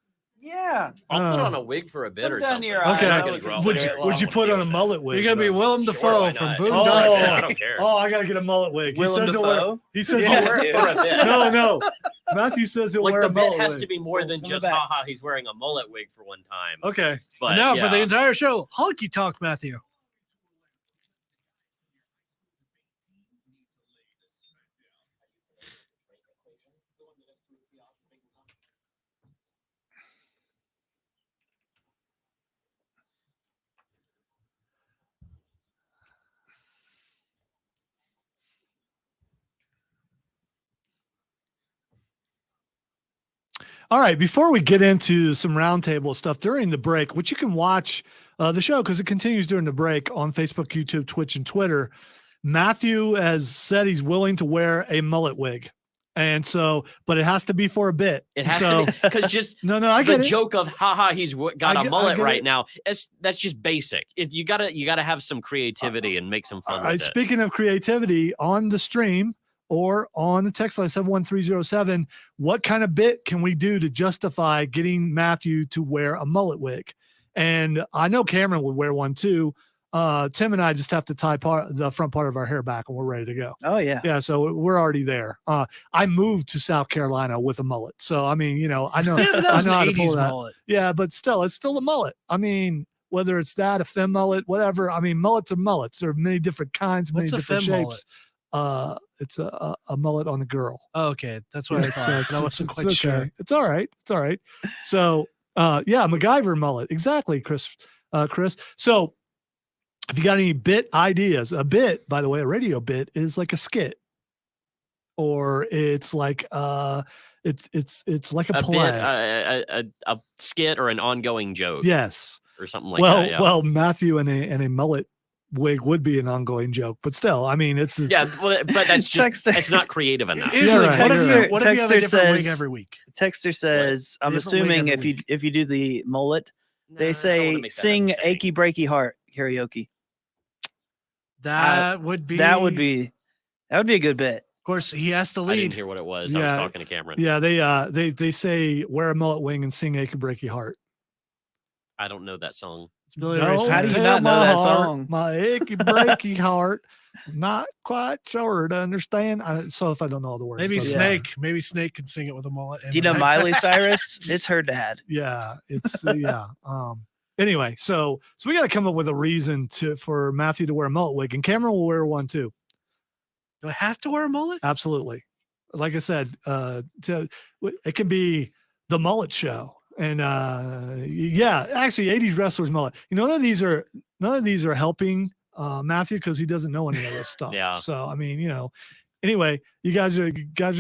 Yeah. I'll put Uh, on a wig for a bit Comes or down to something. your I'm Okay. not gonna grow out Would my you hair would you long. put Deal on a with it. mullet wig? You're gonna be though? Willem Sure, Dafoe why from not? Boondock Oh. I Saints. don't care. Oh, I gotta get a mullet wig. Willem he says he'll wear. Dafoe. He says Yeah. he'll I'll wear it for a bit. No. Matthew says he'll Like wear the a bit mullet has wig. to be more than Coming just back. haha, he's wearing a mullet wig for one time. Okay. But And now for the yeah. entire show, honky talk, Matthew. All right. Before we get into some roundtable stuff during the break, which you can watch the show because it continues during the break on Facebook, YouTube, Twitch, and Twitter. Matthew has said he's willing to wear a mullet wig. And so, but it has to be for a bit. It has so, to be because just No, I the get it. joke of haha, he's got I a get- I mullet get right it. now. That's just basic. You gotta have some creativity and make some fun All right, with it. speaking of creativity, on the stream or on the text line 71307, what kind of bit can we do to justify getting Matthew to wear a mullet wig? And I know Cameron would wear one too. Tim and I just have to tie the front part of our hair back and we're ready to go. Oh yeah. Yeah, so we're already there. I moved to South Carolina with a mullet. So, I mean, I know, Yeah, but that I was know how an to pull 80s that. mullet. Yeah, but still, it's still a mullet. I mean, whether it's that, a femme mullet, whatever. I mean, mullets are mullets. There are many different kinds, many What's a different femme shapes. It's a mullet on a girl. Oh, okay, that's what I Yeah, thought. so but I wasn't quite okay. sure. It's all right. It's all right. So, yeah, MacGyver mullet. Exactly, Chris. So, if you got any bit ideas, a bit, by the way, a radio bit is like a skit, or it's like it's like a play. A skit or an ongoing joke. Yes. Or something like that. Yeah. Well, Matthew and a mullet wig would be an ongoing joke, but still, I mean, it's Yeah, well, but that's just Texter. it's not creative enough. Usually, right, what if you're you right. what if you have a Texter different wig says- every week? Texter says, I'm Different wig assuming every if you do the mullet, Nah, I they don't wanna say make that a sing thing. "Achy Breaky Heart" karaoke. That would be. That would be a good bit. Of course, he has to I didn't lead. hear what it was. I was Yeah. talking to Cameron. yeah, they say wear a mullet wing and sing "Achy Breaky Heart." I don't know that song. It's Billy No, Ray How do you Cyrus. tell not know my that heart, song? My achy breaky heart, not quite sure to understand. So if I don't know all the words, Maybe doesn't Yeah. matter. Snake. Maybe Snake can sing it with a mullet. and Do you know a- Miley Cyrus? It's her dad. Yeah, it's yeah. Anyway, so we got to come up with a reason for Matthew to wear a mullet wig, and Cameron will wear one too. Do I have to wear a mullet? Absolutely. Like I said, it can be the mullet show. And yeah, actually 80s wrestlers mullet. None of these are helping Matthew because he doesn't know any of this stuff. Yeah. So I mean, anyway, you guys are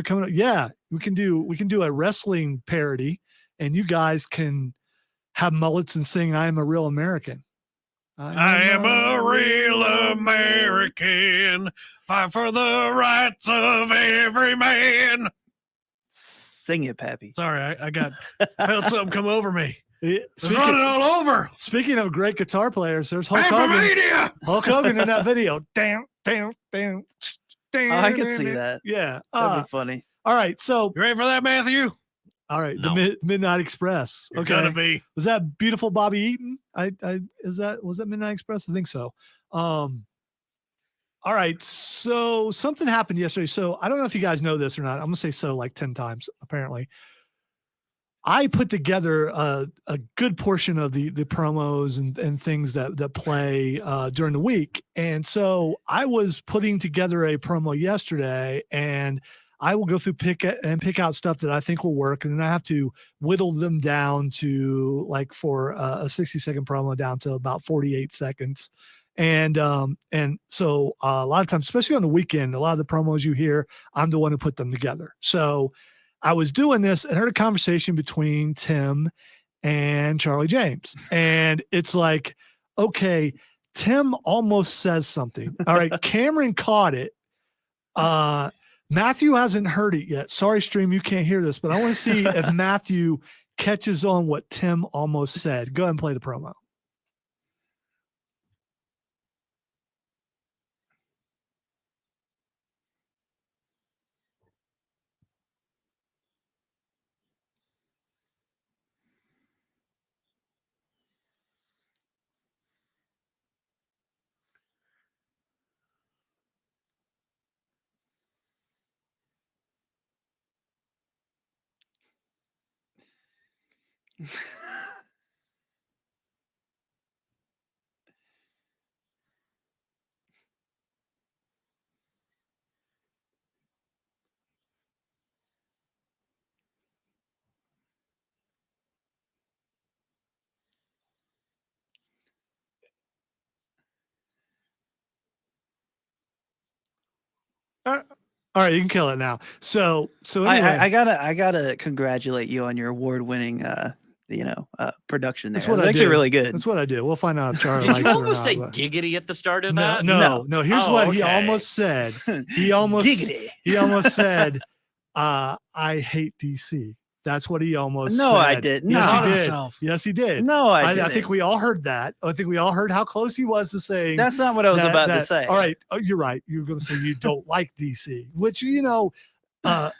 coming up. Yeah, we can do a wrestling parody, and you guys can have mullets and sing "I Am a Real American." I am a real American. Fight for the rights of every man. Sing it, Pappy. Sorry, I felt something come over me. It's Speaking, running all over. speaking of great guitar players, there's Hulk Mamma Hogan. Mia! Hulk Hogan in that video. Damn, damn, damn. Oh, I can see that. Yeah. That'd be funny. All right. So, You ready for that, Matthew? all right. No. The Midnight Express. You're Okay. gonna be. Was that Beautiful Bobby Eaton? Was that Midnight Express? I think so. All right. So something happened yesterday. So I don't know if you guys know this or not. I'm gonna say so like 10 times, apparently. I put together a good portion of the promos and things that play during the week. And so I was putting together a promo yesterday, and I will go through pick out stuff that I think will work. And then I have to whittle them down to, like, for a 60-second promo, down to about 48 seconds. And so a lot of times, especially on the weekend, a lot of the promos you hear, I'm the one who put them together. So I was doing this and heard a conversation between Tim and Charlie James. And it's like, okay, Tim almost says something. All right, Cameron caught it. Matthew hasn't heard it yet. Sorry, stream, you can't hear this, but I want to see if Matthew catches on what Tim almost said. Go ahead and play the promo. All right, you can kill it now. So anyway, I gotta congratulate you on your award-winning production there. That's what It was I actually do. really good. that's what I do. We'll find out if Charlie Did likes you it or almost not. say but- giggity at the start of No, that? no. Here's Oh, what he okay. almost said. He almost Giggity. said, I hate DC. That's what he almost No, said. I didn't. Yes, No. he did. Himself. Yes, he did. No, I didn't. think we all heard that. I think we all heard how close he was to saying. That's not what I was that- about to that- say. All right. Oh, you're right. You're going to say you don't like DC, which,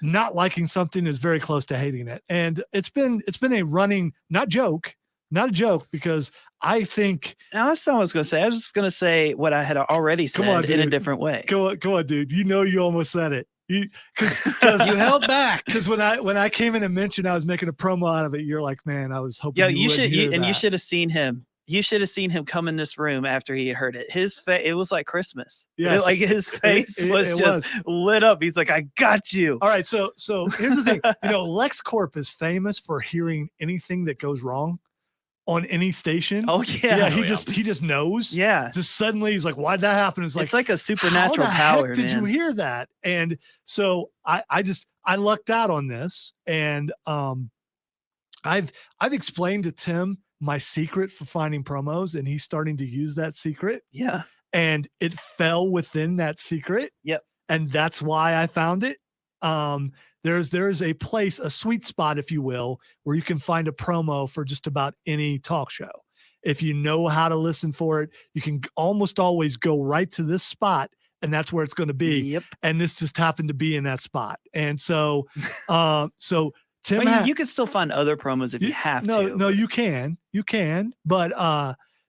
not liking something is very close to hating it. And it's been a running, not a joke, because I think. No, that's not what I was going to say. I was just going to say what I had already Come on, said in a dude. different way. Go on, dude. You almost said it. Because You held back. Because when I came in and mentioned I was making a promo out of it, you're like, man, I was hoping. Yo, you should hear and you that." should have seen him. You should have seen him come in this room after he had heard it. His face, it was like Christmas. Yes. Like his face It was just lit up. He's like, I got you. All right, so here's the thing. LexCorp is famous for hearing anything that goes wrong on any station. Oh yeah. yeah, Oh, he yeah. just knows. Yeah. Just suddenly he's like, why'd that happen? It's It's like a how supernatural the power, heck did man. you hear that? And so I lucked out on this, and I've explained to Tim my secret for finding promos, and he's starting to use that secret, Yeah. and it fell within that secret. Yep. And that's why I found it. There's a place, a sweet spot, if you will, where you can find a promo for just about any talk show. If you know how to listen for it, you can almost always go right to this spot, and that's where it's going to be. Yep. And this just happened to be in that spot. And so, so Tim, Well, you can still find other promos if you have to. No, you can, but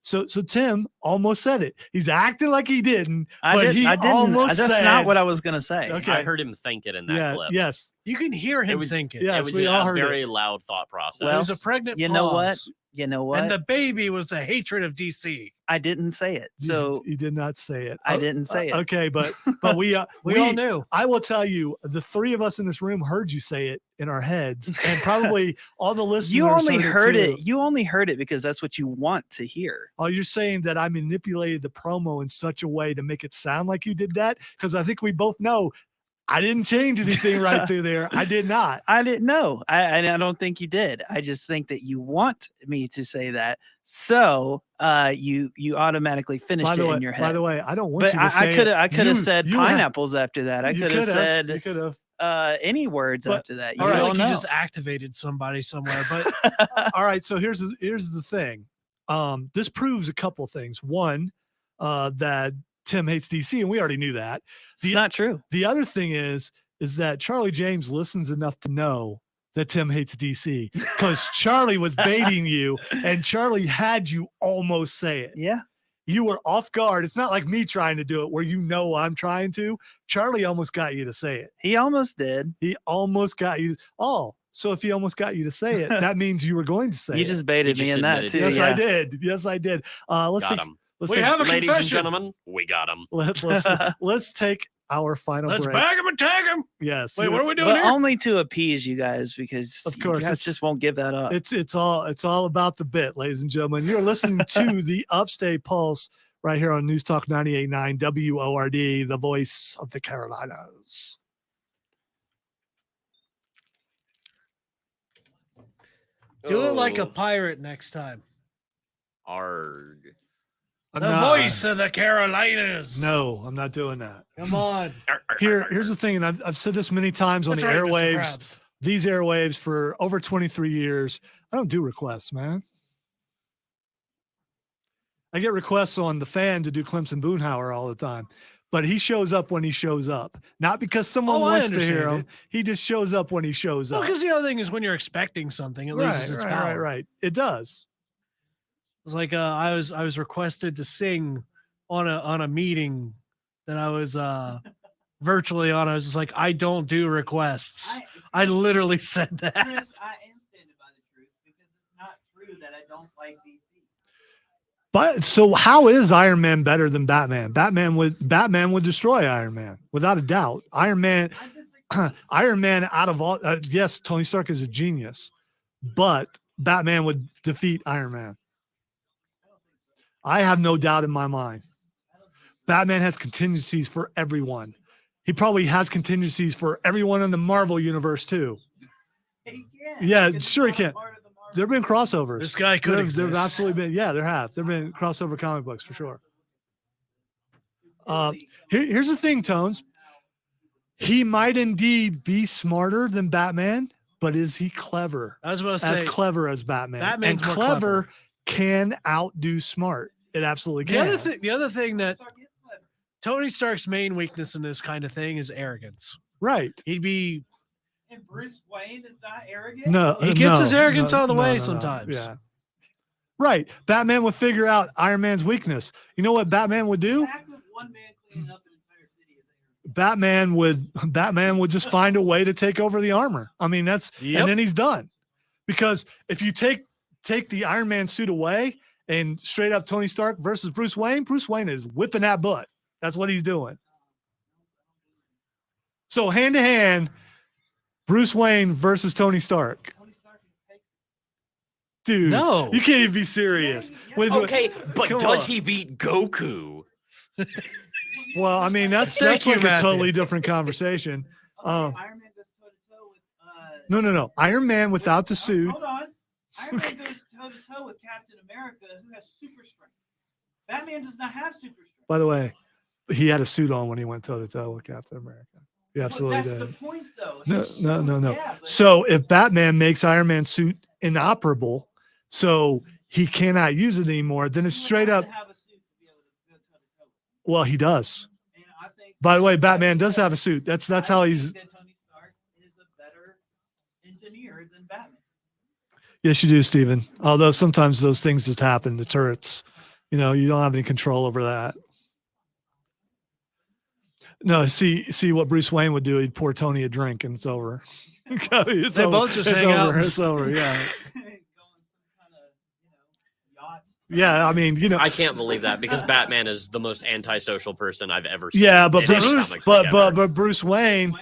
so Tim almost said it. He's acting like he didn't, but he didn't. almost That's said. not what I was gonna say. Okay. I heard him think it in that clip. Yes. You can hear him was- thinking. Yeah. It Yes, was we all a heard it. very loud thought process. It was a pregnant You know what? pause, You know what? And the baby was a hatred of DC. I didn't say it. So you did not say it. I didn't say it. Okay, but we We all knew. I will tell you, the three of us in this room heard you say it in our heads, and probably all the listeners. You only heard too. it. You only heard it because that's what you want to hear. Oh, you're saying that I manipulated the promo in such a way to make it sound like you did that? Because I think we both know I didn't change anything right through there. I did not. I didn't know. I don't think you did. I just think that you want me to say that. So you automatically finished it in your head. By the way, I don't want but you to say I could have said you have- pineapples after that. I you could have You said could have. any words But- after that. You I feel don't like know. you just activated somebody somewhere, but All right. So here's the thing. This proves a couple things. One, that Tim hates DC, and we already knew that. It's not true. The other thing is that Charlie James listens enough to know that Tim hates DC, because Charlie was baiting you, and Charlie had you almost say it. Yeah. You were off guard. It's not like me trying to do it where I'm trying to. Charlie almost got you to say it. He almost did. He almost got you. Oh, so if he almost got you to say it, that means you were going to say You it. just baited You me just in that admitted too. to Yes, yeah. I did. Yes, I did. Let's Got take. him. Let's We take. have a Ladies and confession. gentlemen, we got him. Let's take our final let's break. bag him and tag him. Yes. Wait, what are we doing But here? only to appease you guys because Of course, you guys it's- just won't give that up. It's all about the bit, ladies and gentlemen. You're listening to the Upstate Pulse right here on News Talk 98.9 WORD, the voice of the Carolinas. Do it like a Oh, pirate next time. Arg. I'm The not- voice of the Carolinas. No, I'm not doing that. Come on. Here's the thing, and I've said this many times on That's the right, Mr. airwaves. Krabs. These airwaves for over 23 years. I don't do requests, man. I get requests on the fan to do Clemson Boonhauer all the time, but he shows up when he shows up. Not because someone Oh, I wants to hear him. understand He just shows up when he shows Well, up. because the other thing is when you're expecting something, it loses its power. Right. It does. It's like I was requested to sing on a meeting that I was virtually on. I was just like, I don't do requests. I literally said that. I am standing by the truth because it's not that I don't like DC. But so how is Iron Man better than Batman? Batman would destroy Iron Man without a doubt. Iron Man out of all, yes, Tony Stark is a genius, but Batman would defeat Iron Man. I have no doubt in my mind. Batman has contingencies for everyone. He probably has contingencies for everyone in the Marvel universe too. Yeah, sure he can. There have been crossovers. This guy could There've exist. absolutely been. Yeah, there have. There've been crossover comic books for sure. Here's the thing, Tones. He might indeed be smarter than Batman, but is he clever? I was about to As say, clever as Batman. Batman's and more clever can outdo smart. It absolutely can. the other thing that Tony Stark's main weakness in this kind of thing is arrogance. Right. He'd be And Bruce Wayne is not arrogant. No, He gets his arrogance no, out of the no, way no, sometimes. Yeah. Right. Batman would figure out Iron Man's weakness. You know what Batman would do? The fact that one man cleaning up an entire city is arrogant. Batman would just find a way to take over the armor. I mean, and then he's done. Because if you take the Iron Man suit away and straight up Tony Stark versus Bruce Wayne is whipping that butt. That's what he's doing. So hand to hand, Bruce Wayne versus Tony Stark. Dude, No. you can't even be serious. Okay, but come does on. he beat Goku? Well, I mean, that's Thank you, like a Matthew. totally different conversation. Iron Man goes toe to toe with. No. Iron Man without the suit. Hold on. Iron Man goes toe to toe with Captain America, who has super strength. Batman does not have super strength. By the way, he had a suit on when he went toe to toe with Captain America. He absolutely That's did. the point, though. No. His suit, yeah, but- So if Batman makes Iron Man's suit inoperable, so he cannot use it anymore, then it's You would straight have up. to have a suit to be able to go toe to toe. Well, he does. And I think. By the way, Batman does have a suit. That's I how think he's. that Tony Stark is a better engineer than Batman. Yes, you do, Stephen. Although sometimes those things just happen. The turrets, you don't have any control over that. No, see what Bruce Wayne would do. He'd pour Tony a drink and it's over. It's They over. both just It's hang out. over. It's over. Yeah. Go on some kind of, yachts. Yeah. I mean, I can't believe that because Batman is the most antisocial person I've ever seen. yeah, but in any Bruce, comic book ever. but Bruce Wayne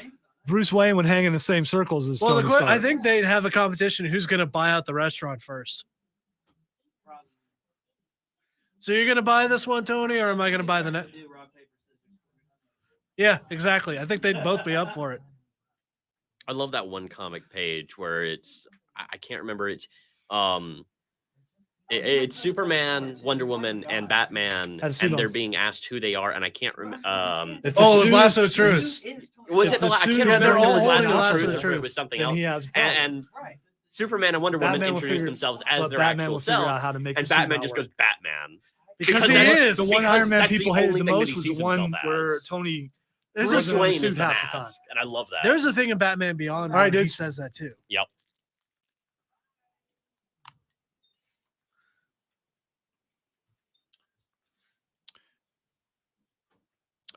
would hang in the same circles as Well, Tony Stark. I think they'd have a competition who's going to buy out the restaurant first. So you're going to buy this one, Tony, or am I going to buy the next? Do rock, paper, scissors. Yeah, exactly. I think they'd both be up for it. I love that one comic page where it's I can't remember it's Superman, Wonder Woman, and Batman, Had a suit and they're on. being asked who they are, and I can't remember. If the Oh, it was suit- Lasso of Truth. Was If it? the I suit can't is remember there if it was all Lasso holding of Lasso Truth of or if it Truth, was something then else. he has a problem. And Right. Superman and Wonder Woman Batman will introduce figure- themselves as but their Batman actual will figure out selves, how to make and the suit Batman not just work. goes Batman. Because he that's- is. The one because Iron Man that's the people hated only the thing that most he was sees the one himself where as. Tony. There's Bruce a, Wayne Wayne suit is the half the mask, and I love that. there's a thing in Batman Beyond All right, where he dude. says that too. Yep.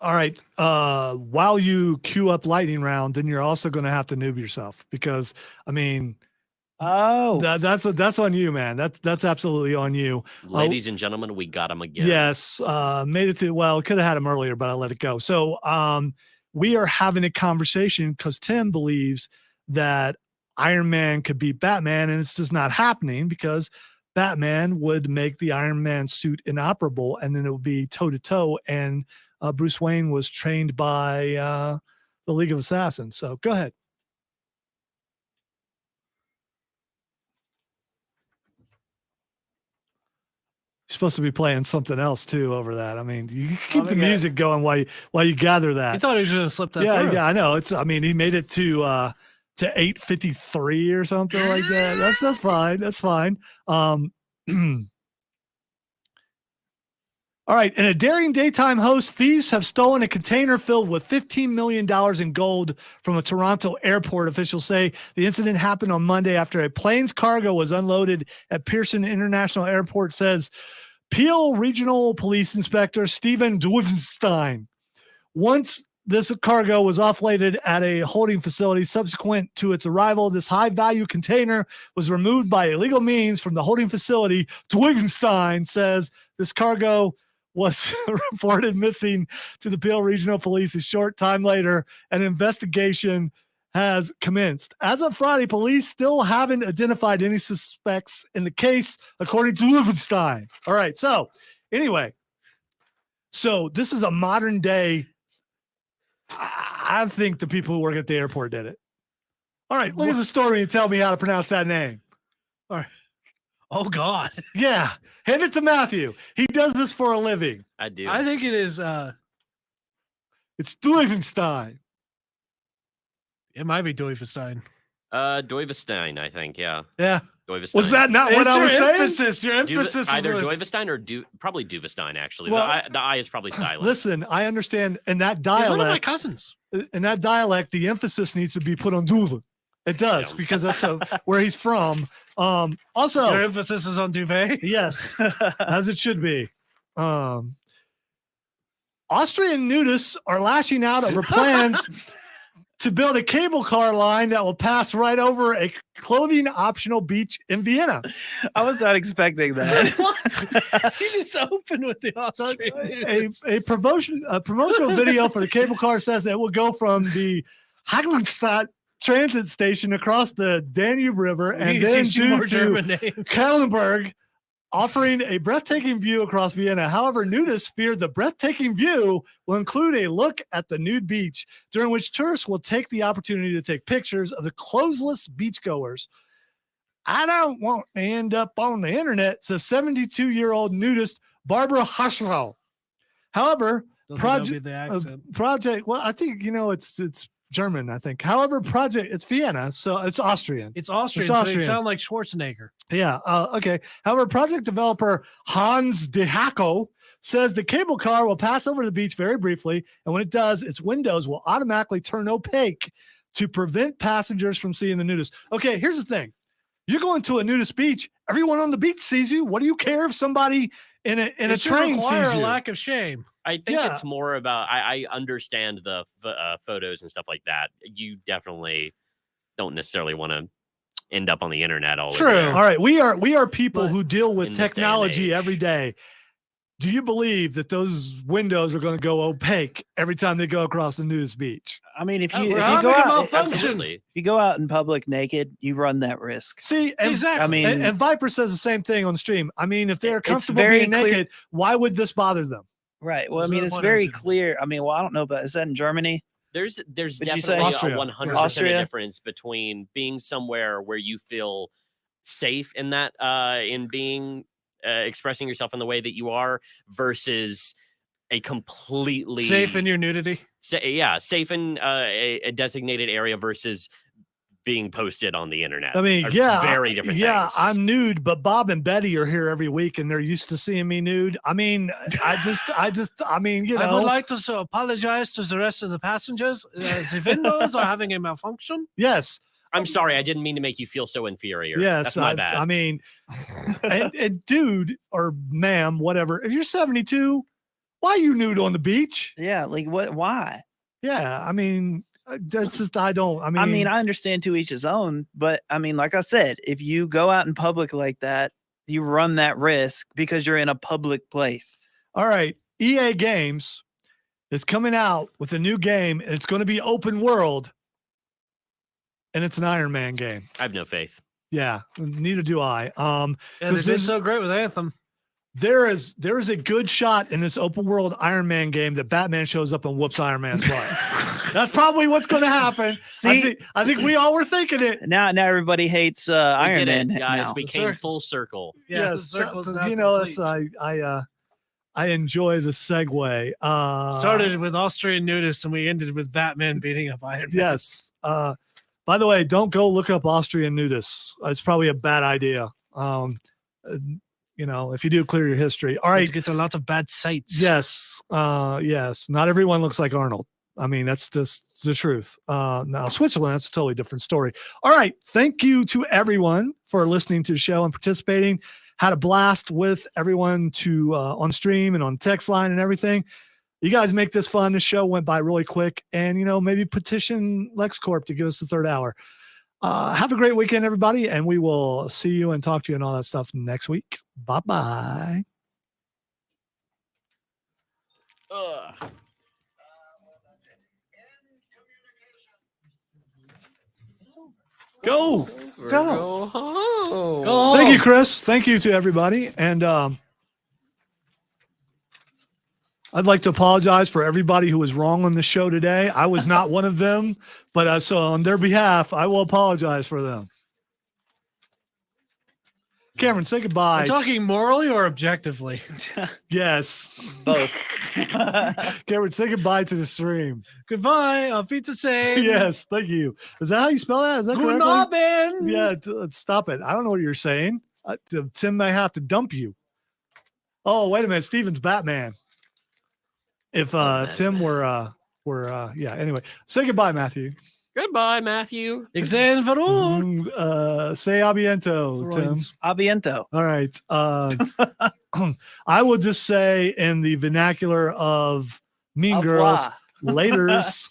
All right. While you queue up lightning round, then you're also going to have to noob yourself because I mean Oh, that's on you, man. That's absolutely on you. Ladies and gentlemen, we got him again. Yes, made it to well. Could have had him earlier, but I let it go. So we are having a conversation because Tim believes that Iron Man could beat Batman, and it's just not happening because Batman would make the Iron Man suit inoperable, and then it would be toe to toe. And Bruce Wayne was trained by the League of Assassins. So go ahead. You're supposed to be playing something else too over that. I mean, you keep the music going while you gather He that. thought he was going to slip that Yeah, through. yeah, I know. It's. I mean, he made it to 8:53 or something like that. That's fine. That's fine. All right. In a daring daytime host, thieves have stolen a container filled with $15 million in gold from a Toronto airport. Officials say the incident happened on Monday after a plane's cargo was unloaded at Pearson International Airport, says Peel Regional Police Inspector Stephen Dwivenstein. Once this cargo was offloaded at a holding facility. Subsequent to its arrival, this high-value container was removed by illegal means from the holding facility. Dwevenstein says this cargo was reported missing to the Peel Regional Police. A short time later, an investigation has commenced. As of Friday, police still haven't identified any suspects in the case, according to Dwevenstein. All right, so anyway, so this is a modern day. I think the people who work at the airport did it. All right, look at the story and tell me how to pronounce that name. All right. Oh God. Yeah, hand it to Matthew. He does this for a living. I do. I think it is. It's Dwevenstein. It might be Dwevenstein. Dwevenstein, I think. Yeah. Yeah. Dwevenstein. Was that not what It's I your was saying? emphasis. Your emphasis is either with- Dwevenstein or probably Duvestein, actually. Well, The I is probably silent. Listen, I understand in that He's one of my dialect. cousins. In that dialect, the emphasis needs to be put on Duve. It does Yeah. because that's where he's from. Also, Your emphasis is on duvet. yes, as it should be. Austrian nudists are lashing out over plans to build a cable car line that will pass right over a clothing optional beach in Vienna. I was not expecting that. You just opened with the Austrian. A promotional video for the cable car says it will go from the Hagelstadt transit station across the Danube River and then to German names. Kallenberg, offering a breathtaking view across Vienna. However, nudists fear the breathtaking view will include a look at the nude beach, during which tourists will take the opportunity to take pictures of the clothesless beachgoers. I don't want to end up on the internet, says 72-year-old nudist Barbara Haschel. However, project, well, I think, it's German, I think. However, it's Vienna, so it's Austrian. It's Austrian, It's so Austrian. they sound like Schwarzenegger. Yeah. Okay. However, project developer Hans de Hacko says the cable car will pass over the beach very briefly, and when it does, its windows will automatically turn opaque to prevent passengers from seeing the nudist. Okay, here's the thing: you're going to a nudist beach. Everyone on the beach sees you. What do you care if somebody in a should train require sees a you? lack of shame. I think Yeah. it's more about I understand the photos and stuff like that. You definitely don't necessarily want to end up on the internet all True. over there. All right, we are people But who deal in with this day and technology age. every day. Do you believe that those windows are going to go opaque every time they go across the nudist beach? I mean, if We're you having go a out, malfunction. Absolutely. if you go out in public naked, you run that risk. See, and, Exactly. I mean, and Viper says the same thing on stream. I mean, if they're It's comfortable very being clear- naked, why would this bother them? right. Well, I There's mean, no it's point very answering. clear. I mean, well, I don't know, but is that in Germany? There's What'd you definitely say? Austria. a 100% Austria? difference between being somewhere where you feel safe in that in being expressing yourself in the way that you are versus a completely Safe in your nudity. safe in a designated area versus being posted on the internet. I mean, are yeah, very different Yeah, things. I'm nude, but Bob and Betty are here every week, and they're used to seeing me nude. I mean, I mean, you know, I would like to apologize to the rest of the passengers. The windows are having a malfunction. yes, I'm sorry, I didn't mean to make you feel so inferior. yes. That's my bad. I mean, and dude or ma'am, whatever. If you're 72, why are you nude on the beach? Yeah. Like what? Why? Yeah, I mean, that's just I don't. I mean, I understand to each his own, but I mean, like I said, if you go out in public like that, you run that risk because you're in a public place. all right. EA Games is coming out with a new game, and it's going to be open world, and it's an Iron Man game. I have no faith. Yeah, neither do I. And they 'Cause did this- so great with Anthem. There is a good shot in this open world Iron Man game that Batman shows up and whoops Iron Man's butt. That's probably what's going to happen. See? I think we all were thinking it. Now everybody hates We Iron did Man. it, guys. now. We The came circle. full circle. Yeah, Yes, the circle's now you know, it's complete. I enjoy the segue. Started with Austrian nudists and we ended with Batman beating up Iron Man. Yes. By the way, don't go look up Austrian nudists. It's probably a bad idea. You know, if you do, clear your history. All You right. get a lot of bad sights. Yes. Yes. Not everyone looks like Arnold. I mean, that's just the truth. Now, Switzerland, that's a totally different story. All right. Thank you to everyone for listening to the show and participating. Had a blast with everyone on stream and on text line and everything. You guys make this fun. The show went by really quick, and maybe petition LexCorp to give us the third hour. Have a great weekend, everybody, and we will see you and talk to you and all that stuff next week. Bye-bye. Go. Go home. Go Thank you, home. Chris. Thank you to everybody. And I'd like to apologize for everybody who was wrong on the show today. I was not one of them, but so on their behalf, I will apologize for them. Cameron, say goodbye. Are you talking morally or objectively? Yes. Both. Cameron, say goodbye to the stream. Goodbye. Auf Wiedersehen. Yes, thank you. Is that how you spell that? Is that Guten correct? Abend. Yeah, stop it. I don't know what you're saying. Tim may have to dump you. Oh, wait a minute. Steven's Batman. If Tim were yeah. Anyway, say goodbye, Matthew. Goodbye, Matthew. Exam verrückt. Say abiento, Tim. Abiento. All right. I will just say in the vernacular of Mean Au Girls, revoir. laters.